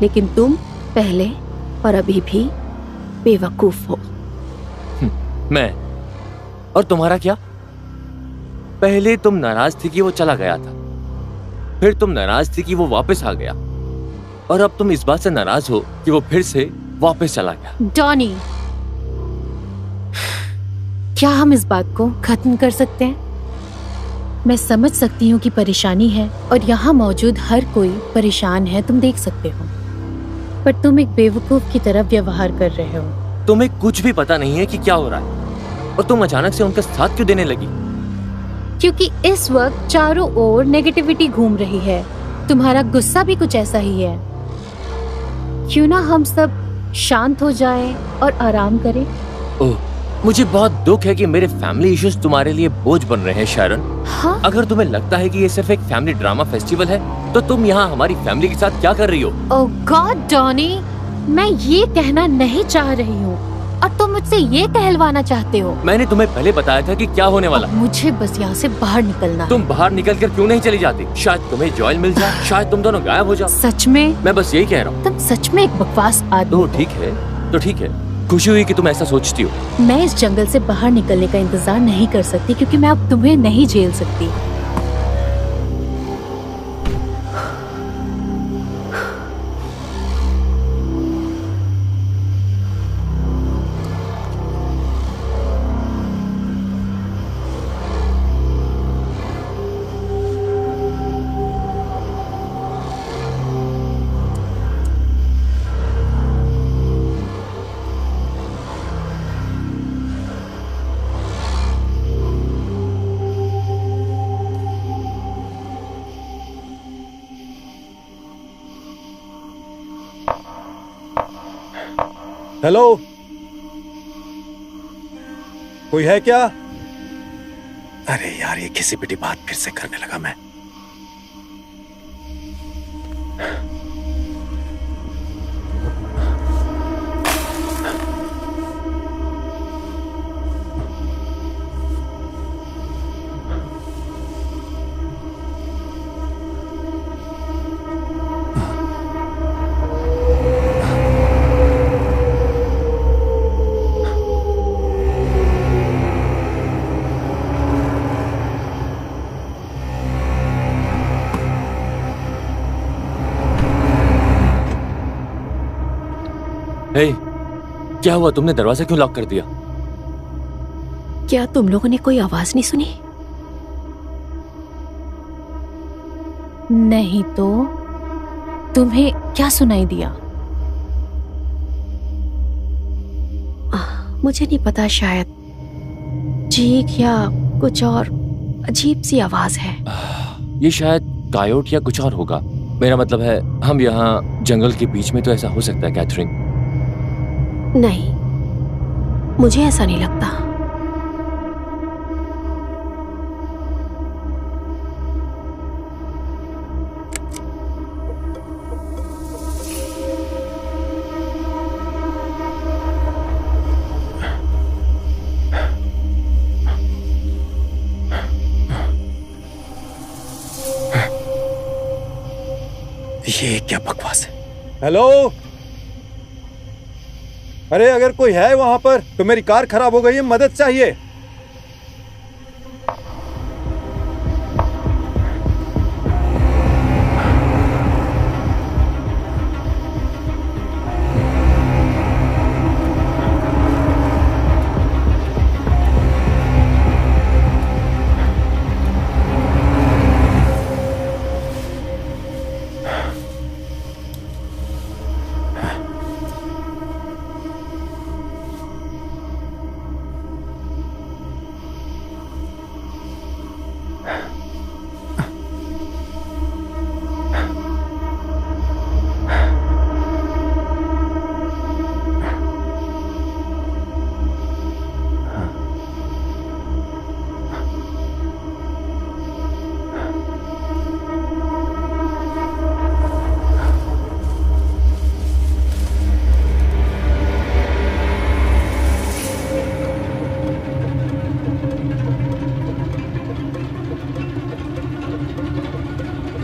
लेकिन तुम पहले और अभी भी बेवकूफ हो। मैं? और तुम्हारा क्या? पहले तुम नाराज थी कि वो चला गया था, फिर तुम नाराज थी कि वो वापस आ गया, और अब तुम इस बात से नाराज हो कि वो फिर से वापस चला गया। डॉनी, क्या हम इस बात को खत्म कर सकते हैं? मैं समझ सकती हूँ कि परेशानी है और यहाँ मौजूद हर कोई परेशान है, तुम देख सकते हो, पर तुम एक बेवकूफ की तरह व्यवहार कर रहे हो। तुम्हें कुछ भी पता नहीं है कि क्या हो रहा है और तुम अचानक से उनका साथ क्यों देने लगी? क्योंकि इस वक्त चारों ओर नेगेटिविटी घूम रही है, तुम्हारा गुस्सा भी कुछ ऐसा ही है। क्यों ना हम सब शांत हो जाएं और आराम करें? ओह, मुझे बहुत दुख है कि मेरे फैमिली इश्यूज तुम्हारे लिए बोझ बन रहे हैं शारन। हाँ? अगर तुम्हें लगता है कि ये सिर्फ एक फैमिली ड्रामा फेस्टिवल है तो तुम यहाँ हमारी फैमिली के साथ क्या कर रही हो? ओह गॉड डॉनी, मैं ये कहना नहीं चाह रही हूँ और तुम मुझसे ये कहलवाना चाहते हो। मैंने तुम्हें पहले बताया था कि क्या होने वाला। मुझे बस यहाँ से बाहर निकलना है। तुम बाहर निकल कर क्यों नहीं चली जाती? शायद तुम्हें जॉयल मिल जाए, शायद तुम दोनों गायब हो जाओ। सच में? मैं बस यही कह रहा हूँ। तुम सच में एक बकवास आदमी हो। तो ठीक है, खुशी हुई कि तुम ऐसा सोचती हो। मैं इस जंगल से बाहर निकलने का इंतजार नहीं कर सकती क्योंकि मैं अब तुम्हें नहीं झेल सकती। हेलो, कोई है क्या? अरे यार, ये किसी पिटी बात फिर से करने लगा मैं। हे, क्या हुआ? तुमने दरवाजा क्यों लॉक कर दिया? क्या तुम लोगों ने कोई आवाज नहीं सुनी? नहीं तो तुम्हें क्या सुनाई दिया? मुझे नहीं पता, शायद चीख या कुछ और अजीब सी आवाज है। ये शायद कायोट या कुछ और होगा। मेरा मतलब है, हम यहाँ जंगल के बीच में, तो ऐसा हो सकता है कैथरीन। नहीं, मुझे ऐसा नहीं लगता। ये क्या बकवास है? हेलो, अरे अगर कोई है वहां पर तो मेरी कार खराब हो गई है, मदद चाहिए।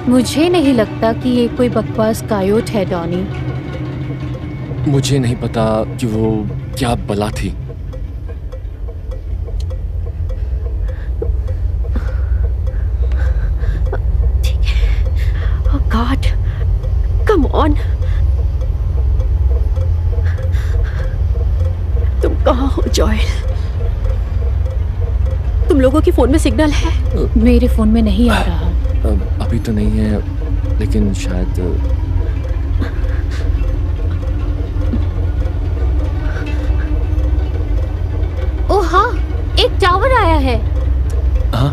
मुझे नहीं लगता कि ये कोई बकवास कायोट है डॉनी। मुझे नहीं पता कि वो क्या बला थी। ठीक है। Oh God, come on. तुम कहाँ हो जॉयल? तुम लोगों की फोन में सिग्नल है? मेरे फोन में नहीं आ रहा। अभी तो नहीं है, लेकिन शायद ओ हाँ, एक टावर आया है। हाँ,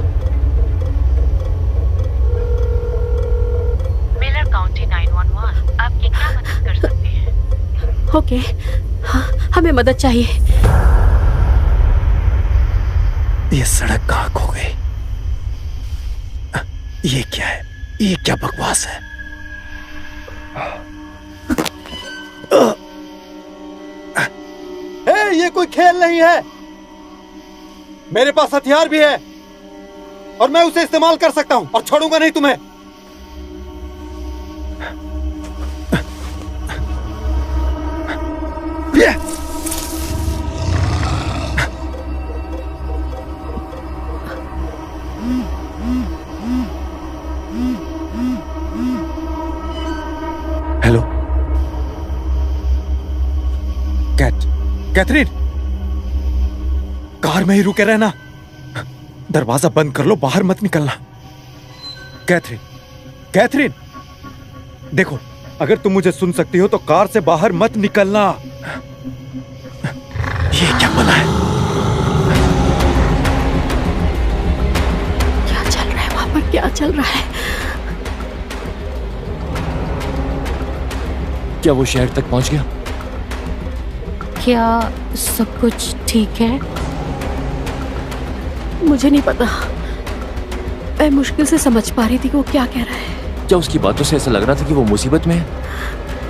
मिलर काउंटी 911, आपकी क्या मदद कर सकते हैं? ओके, हाँ, हमें मदद चाहिए। ये सड़क कहाँ खो गई? ये क्या है? ये क्या बकवास है? ये कोई खेल नहीं है। मेरे पास हथियार भी है और मैं उसे इस्तेमाल कर सकता हूं और छोड़ूंगा नहीं तुम्हें। हेलो कैथरीन, कार में ही रुके रहना। दरवाजा बंद कर लो, बाहर मत निकलना। कैथरीन, देखो, अगर तुम मुझे सुन सकती हो तो कार से बाहर मत निकलना। ये क्या मना है? क्या चल रहा है वहां पर? क्या चल रहा है? क्या वो शहर तक पहुंच गया? क्या सब कुछ ठीक है? मुझे नहीं पता। मैं मुश्किल से समझ पा रही थी कि वो क्या कह रहा है। क्या उसकी बातों से ऐसा लग रहा था कि वो मुसीबत में है?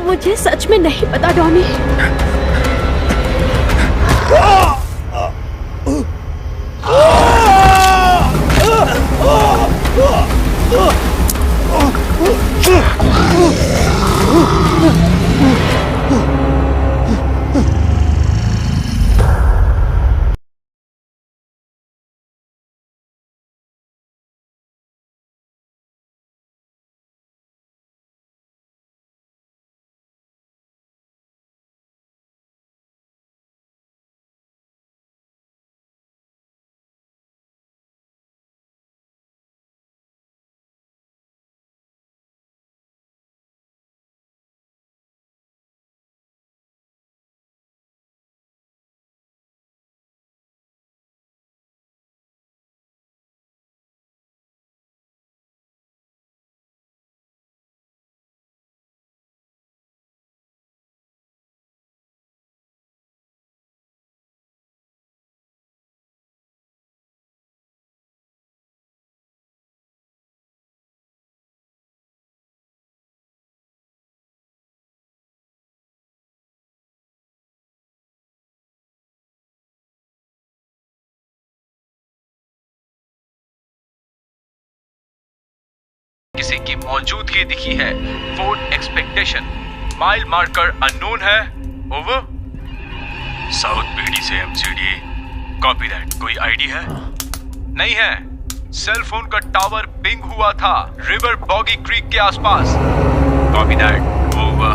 मुझे सच में नहीं पता डॉनी। किसी की मौजूदगी दिखी है। Ford expectation, mile marker unknown है। ओवर। साउथ बीडी से एमसीडी, कॉपी दैट। कोई आईडी है? नहीं है। सेल फोन का टावर पिंग हुआ था रिवर बॉगी क्रीक के आसपास। Copy that. ओवर।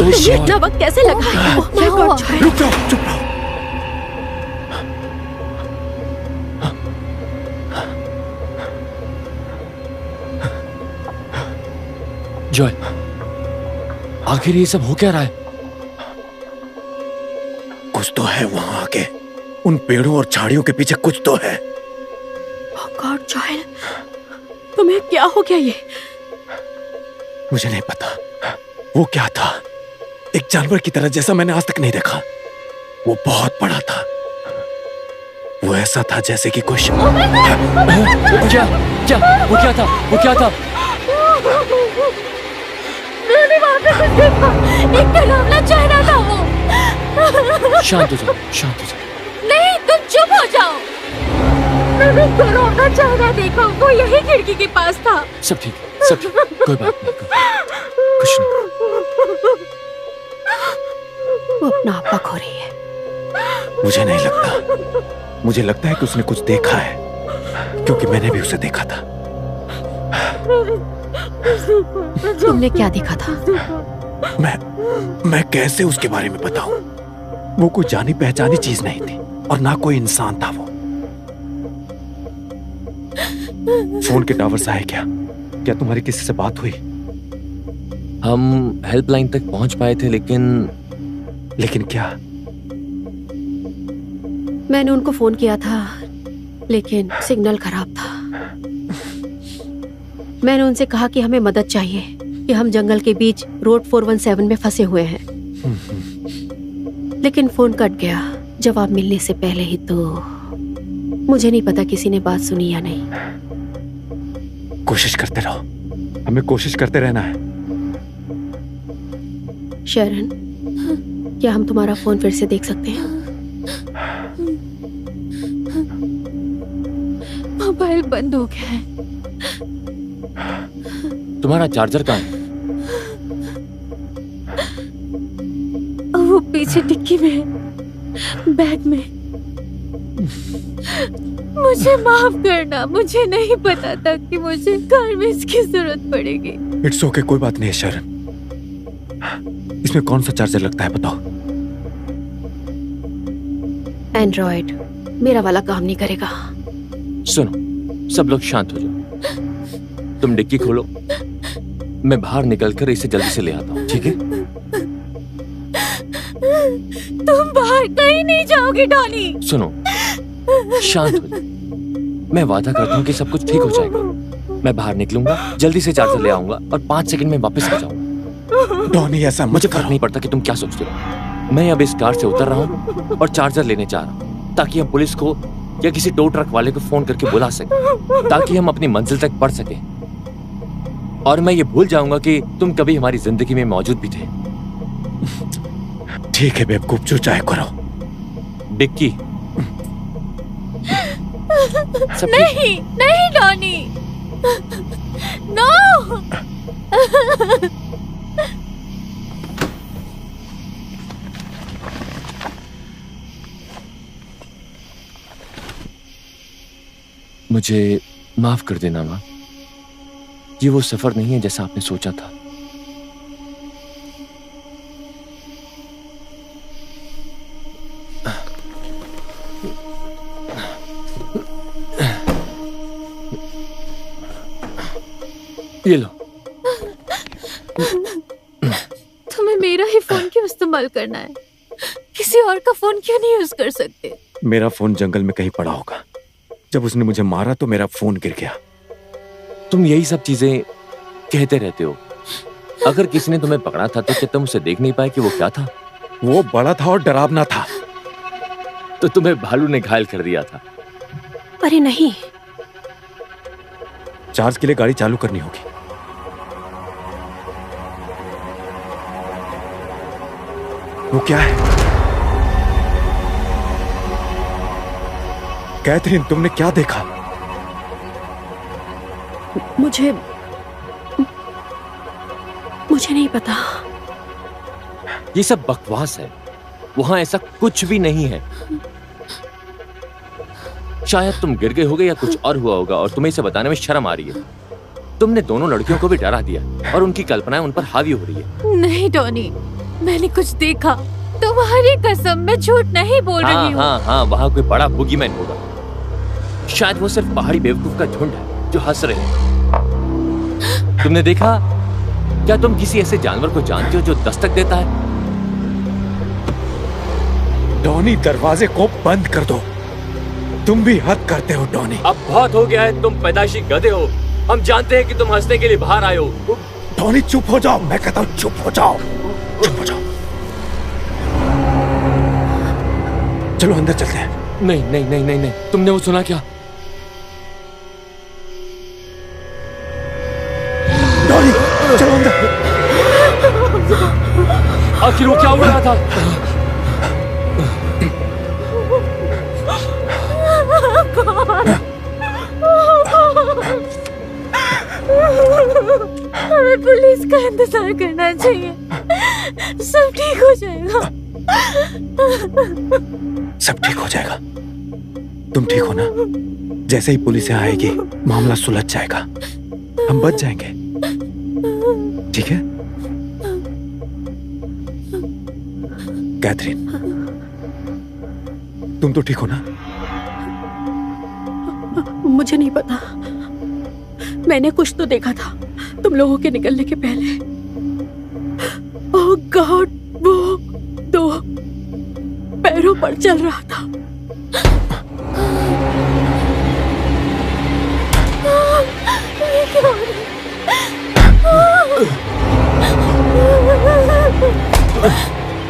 मुझे इतना वक्त कैसे लगा? क्या हुआ? रुक जाओ, चुप रहो। जॉय, आखिर ये सब हो क्या रहा है? कुछ तो है वहां आगे, उन पेड़ों और झाड़ियों के पीछे कुछ तो है। Oh God, जॉय, तुम्हें क्या हो गया? ये मुझे नहीं पता वो क्या था। एक जानवर की तरह जैसा मैंने आज तक नहीं देखा। वो बहुत बड़ा था। वो ऐसा था जैसे कि कुछ क्या वो क्या था? वो क्या था? मैंने वहाँ पे कुछ देखा। एक डरावना चेहरा था वो। शांत हो जाओ, शांत हो जाओ। नहीं, तुम चुप हो जाओ। मैंने डरावना चेहरा देखा, वो यही खिड़की के पास था। सब ठीक, सब ठीक, कोई बात नहीं, कुछ नहीं। वो अपना आपा खो रही है। मुझे नहीं लगता। मुझे लगता है कि उसने कुछ देखा है, क्योंकि मैंने भी उसे देखा था। तुमने क्या देखा था? मैं कैसे उसके बारे में बताऊं? वो कोई जानी पहचानी चीज नहीं थी। और ना कोई इंसान था वो। फोन के टावर से आए क्या? क्या तुम्हारी किसी से बात हुई? हम हेल्पलाइन तक पहुंच पाए थे, लेकिन क्या? मैंने उनको फोन किया था, लेकिन सिग्नल खराब था। मैंने उनसे कहा कि हमें मदद चाहिए, कि हम जंगल के बीच रोड 417 में फंसे हुए हैं। लेकिन फोन कट गया जवाब मिलने से पहले ही। तो मुझे नहीं पता किसी ने बात सुनी या नहीं। कोशिश करते रहो, हमें कोशिश करते रहना है। शरण, क्या हम तुम्हारा फोन फिर से देख सकते हैं? मोबाइल बंद हो गया है। तुम्हारा चार्जर कहाँ है? वो पीछे डिक्की में है, बैग में। मुझे माफ करना, मुझे नहीं पता था कि मुझे कार में इसकी जरूरत पड़ेगी। इट्स ओके, कोई बात नहीं है शरण। इसमें कौन सा चार्जर लगता है बताओ? एंड्रॉयड। मेरा वाला काम नहीं करेगा। सुनो, सब लोग शांत हो जाओ। तुम डिक्की खोलो, मैं बाहर निकलकर इसे जल्दी से ले आता हूँ, ठीक है? तुम बाहर कहीं नहीं जाओगे टॉनी। सुनो, शांत हो जाओ। मैं वादा करता हूँ कि सब कुछ ठीक हो जाएगा। मैं बाहर निकलूंगा, जल्दी से चार्जर ले आऊंगा और 5 सेकंड में वापस आ जाऊंगा। टॉनी ऐसा मुझे फर्क नहीं पड़ता कि तुम क्या सोचते हो। मैं अब इस कार से उतर रहा हूँ और चार्जर लेने जा रहा हूँ, ताकि हम पुलिस को या किसी टो ट्रक वाले को फोन करके बुला सके, ताकि हम अपनी मंजिल तक बढ़ सके। और मैं ये भूल जाऊंगा कि तुम कभी हमारी जिंदगी में मौजूद भी थे। ठीक है बेवकूफ, जो चाहे करो। डिक्की, नहीं नहीं टॉनी, नो। मुझे माफ कर देना माँ। ये वो सफर नहीं है जैसा आपने सोचा था। ये लो। तुम्हें मेरा ही फोन क्यों इस्तेमाल करना है? किसी और का फोन क्यों नहीं यूज कर सकते? मेरा फोन जंगल में कहीं पड़ा होगा। जब उसने मुझे मारा तो मेरा फोन गिर गया। तुम यही सब चीजें कहते रहते हो। अगर किसी ने तुम्हें पकड़ा था तो क्या तुम उसे देख नहीं पाए कि वो क्या था? वो बड़ा था और डरावना था। तो तुम्हें भालू ने घायल कर दिया था। अरे नहीं। चार्ज के लिए गाड़ी चालू करनी होगी। वो क्या है? कैथरीन, तुमने क्या देखा? मुझे नहीं पता। ये सब बकवास है। वहां ऐसा कुछ भी नहीं है। शायद तुम गिर गए होगे या कुछ और हुआ होगा और तुम्हें इसे बताने में शर्म आ रही है। तुमने दोनों लड़कियों को भी डरा दिया और उनकी कल्पनाएं उन पर हावी हो रही है। नहीं टॉनी, मैंने कुछ देखा। तुम्हारी कसम, मैं झूठ नहीं बोल रही हूँ। हाँ, वहाँ कोई बड़ा बुगीमैन होगा। शायद वो सिर्फ पहाड़ी बेवकूफ का झुंड है जो हंस रहे हैं। तुमने देखा? क्या तुम किसी ऐसे जानवर को जानते हो जो दस्तक देता है? टॉनी, दरवाजे को बंद कर दो। तुम भी हद करते हो टॉनी। अब बहुत हो गया है। तुम पैदाइशी गधे हो। हम जानते हैं कि तुम हंसने के लिए बाहर आए हो। टॉनी चुप हो जाओ, मैं कहता हूँ चुप हो जाओ। चुप हो जाओ। चलो अंदर चलते हैं। नहीं नहीं नहीं नहीं नहीं, तुमने वो सुना क्या? टॉनी चलो अंदर। आखिर वो क्या उड़ रहा था? हमें पुलिस का इंतजार करना चाहिए। सब ठीक हो जाएगा। सब ठीक हो जाएगा। तुम ठीक हो ना? जैसे ही पुलिस यहाँ आएगी मामला सुलझ जाएगा। हम बच जाएंगे, ठीक है? कैथरीन, तुम तो ठीक हो ना? मुझे नहीं पता, मैंने कुछ तो देखा था तुम लोगों के निकलने के पहले। ओह गॉड, वो 2 पैरों पर चल रहा था। ये क्या हो रहा है?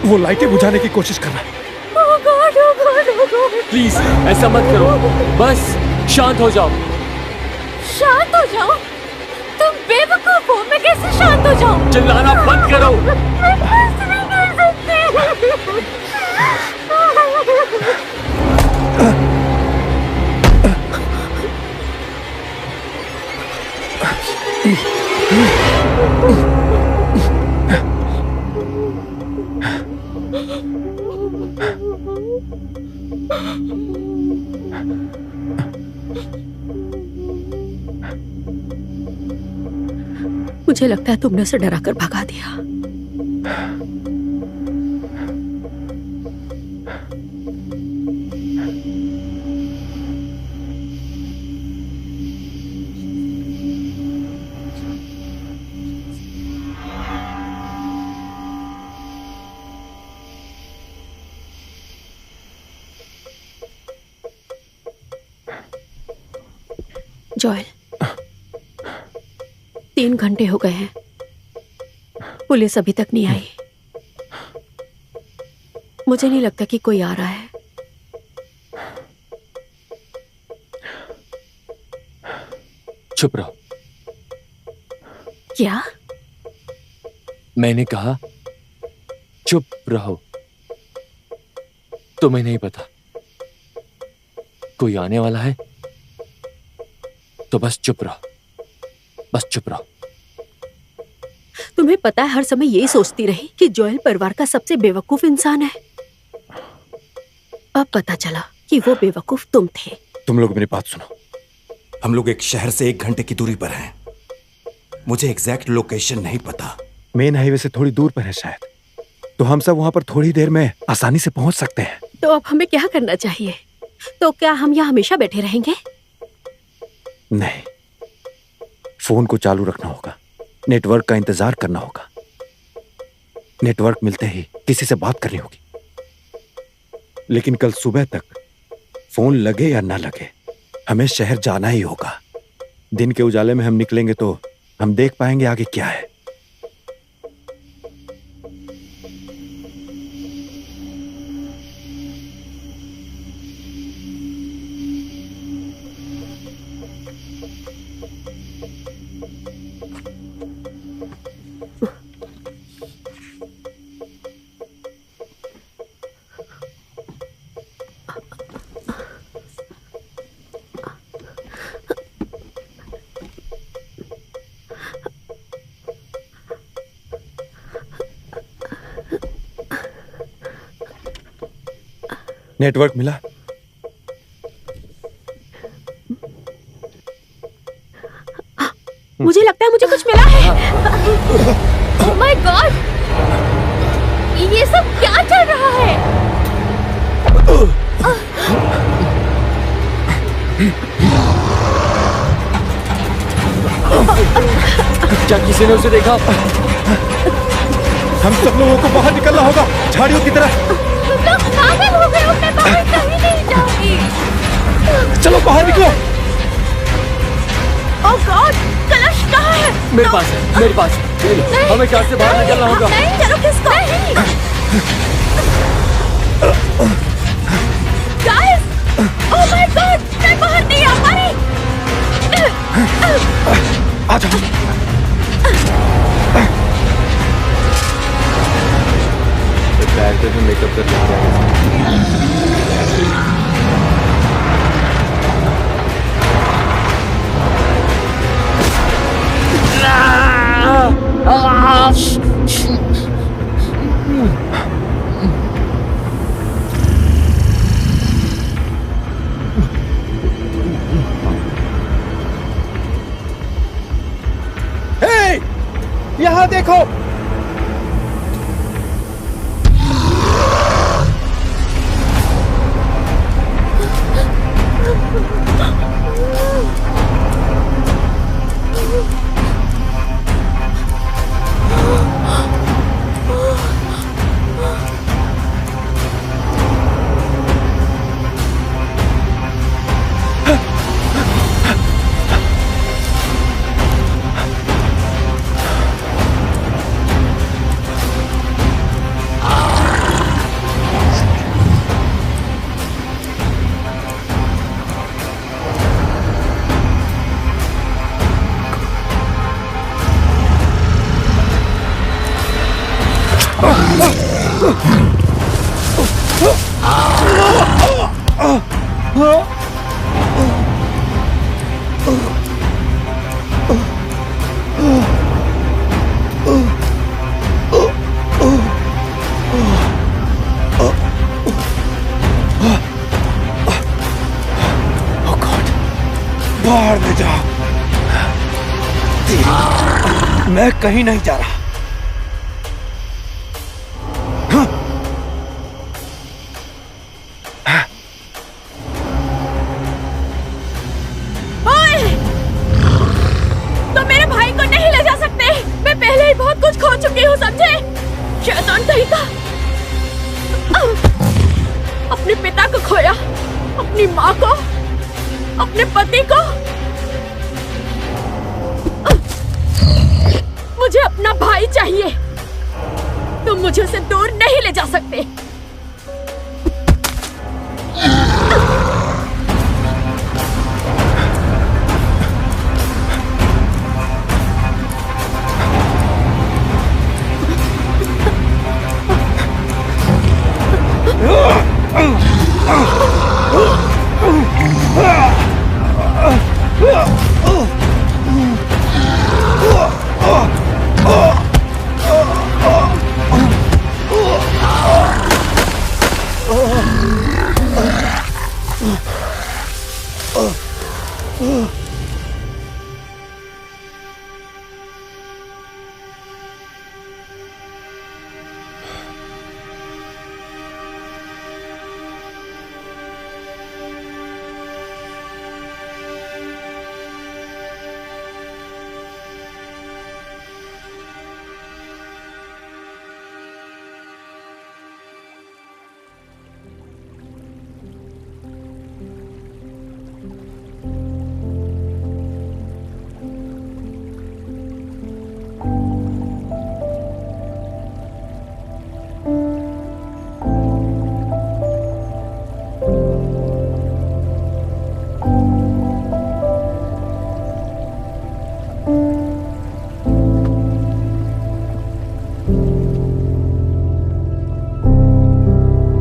वो लाइटें बुझाने की कोशिश कर रहा है। Oh God, oh God, oh God. Please ऐसा मत करो, बस शांत हो जाओ। शांत हो जाओ? तुम बेवकूफ हो, मैं कैसे शांत हो जाऊं? चिल्लाना बंद करो। मैं कुछ नहीं कर सकती। मुझे लगता है तुमने उसे डराकर भगा दिया। जॉयल, 3 घंटे हो गए हैं, पुलिस अभी तक नहीं आई। मुझे नहीं लगता कि कोई आ रहा है। चुप रहो। क्या? मैंने कहा चुप रहो। तुम्हें नहीं पता कोई आने वाला है तो बस चुप रहो, बस चुप रहो। तुम्हें पता है, हर समय यही सोचती रही कि जोएल परिवार का सबसे बेवकूफ इंसान है। अब पता चला कि वो बेवकूफ तुम थे। तुम लोग मेरी बात सुनो। हम लोग एक शहर से 1 घंटे की दूरी पर हैं। मुझे एग्जैक्ट लोकेशन नहीं पता। मेन हाईवे से थोड़ी दूर पर है शायद, तो हम सब वहां पर थोड़ी देर में आसानी से पहुंच सकते हैं। तो अब हमें क्या करना चाहिए? तो क्या हम यहाँ हमेशा बैठे रहेंगे? नहीं, फोन को चालू रखना होगा, नेटवर्क का इंतजार करना होगा। नेटवर्क मिलते ही किसी से बात करनी होगी। लेकिन कल सुबह तक फोन लगे या ना लगे, हमें शहर जाना ही होगा। दिन के उजाले में हम निकलेंगे तो हम देख पाएंगे आगे क्या है। नेटवर्क मिला? मुझे लगता है मुझे कुछ मिला है। ओह माय गॉड, ये सब क्या चल रहा है? क्या किसी ने उसे देखा? हम सब लोगों को बाहर निकलना होगा, झाड़ियों की तरह। तुम लोग पागल हो गए हो, मैं बाहर कहीं नहीं जाऊंगी। चलो बाहर निकलो। ओह गॉड, कलश कहाँ है? मेरे पास है, मेरे पास है। हमें कार से बाहर निकलना होगा। नहीं, चलो किसको? गाइस, ओह माय गॉड, मैं बाहर नहीं आ पाई। आ जाओ। बैग में मेकअप कर लेते हैं। हे, यहाँ देखो। बाहर में जा। मैं कहीं नहीं जा रहा। ओए! तुम मेरे भाई को नहीं ले जा सकते। मैं पहले ही बहुत कुछ खो चुकी हूँ, समझे? शैतान कहीं का। अपने पिता को खोया, अपनी माँ को, अपने पति को। मुझे अपना भाई चाहिए। तुम मुझे उसे दूर नहीं ले जा सकते।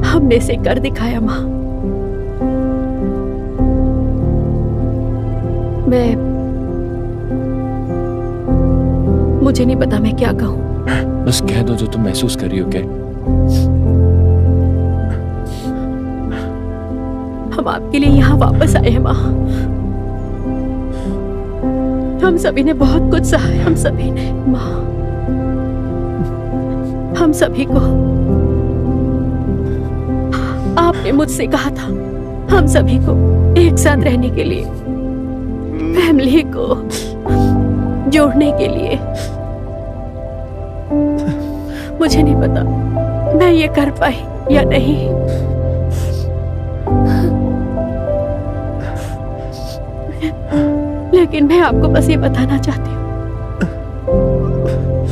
हमने से कर दिखाया माँ। मुझे नहीं पता मैं क्या कहूँ। बस कह दो जो तुम महसूस कर रही हो। कैट, हम आपके लिए यहाँ वापस आए हैं माँ। हम सभी ने बहुत कुछ सहा है, हम सभी ने माँ। हम सभी को आपने मुझसे कहा था, हम सभी को एक साथ रहने के लिए, फैमिली को जोड़ने के लिए। मुझे नहीं पता मैं ये कर पाई या नहीं। लेकिन मैं आपको बस ये बताना चाहती हूँ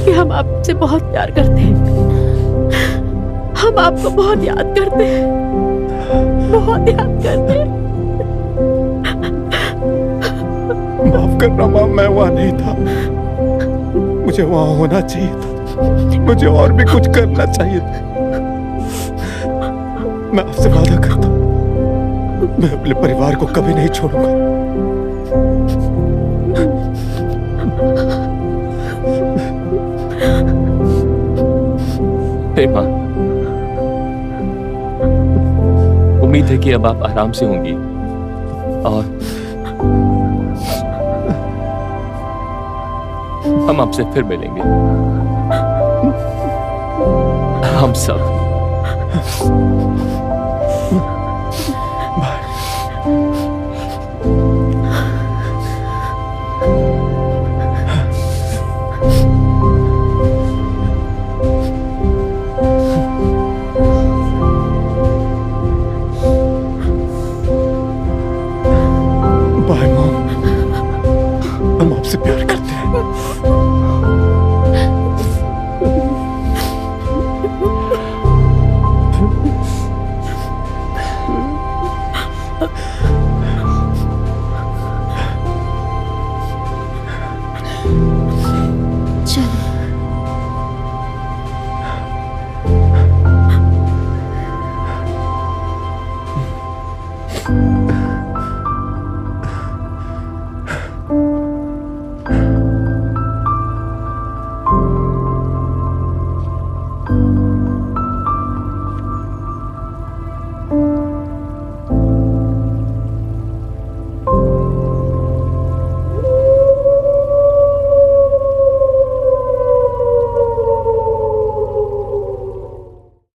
कि हम आपसे बहुत प्यार करते हैं। हम आपको बहुत याद करते हैं, बहुत याद करते हैं। माफ करना माँ, मैं वहां नहीं था। मुझे वहां होना चाहिए था। मुझे और भी कुछ करना चाहिए था। मैं आपसे वादा करता हूं, मैं अपने परिवार को कभी नहीं छोड़ूंगा। हे माँ, उम्मीद है कि अब आप आराम से होंगी और हम आपसे फिर मिलेंगे, हम सब। बाय मॉम, हम आपसे प्यार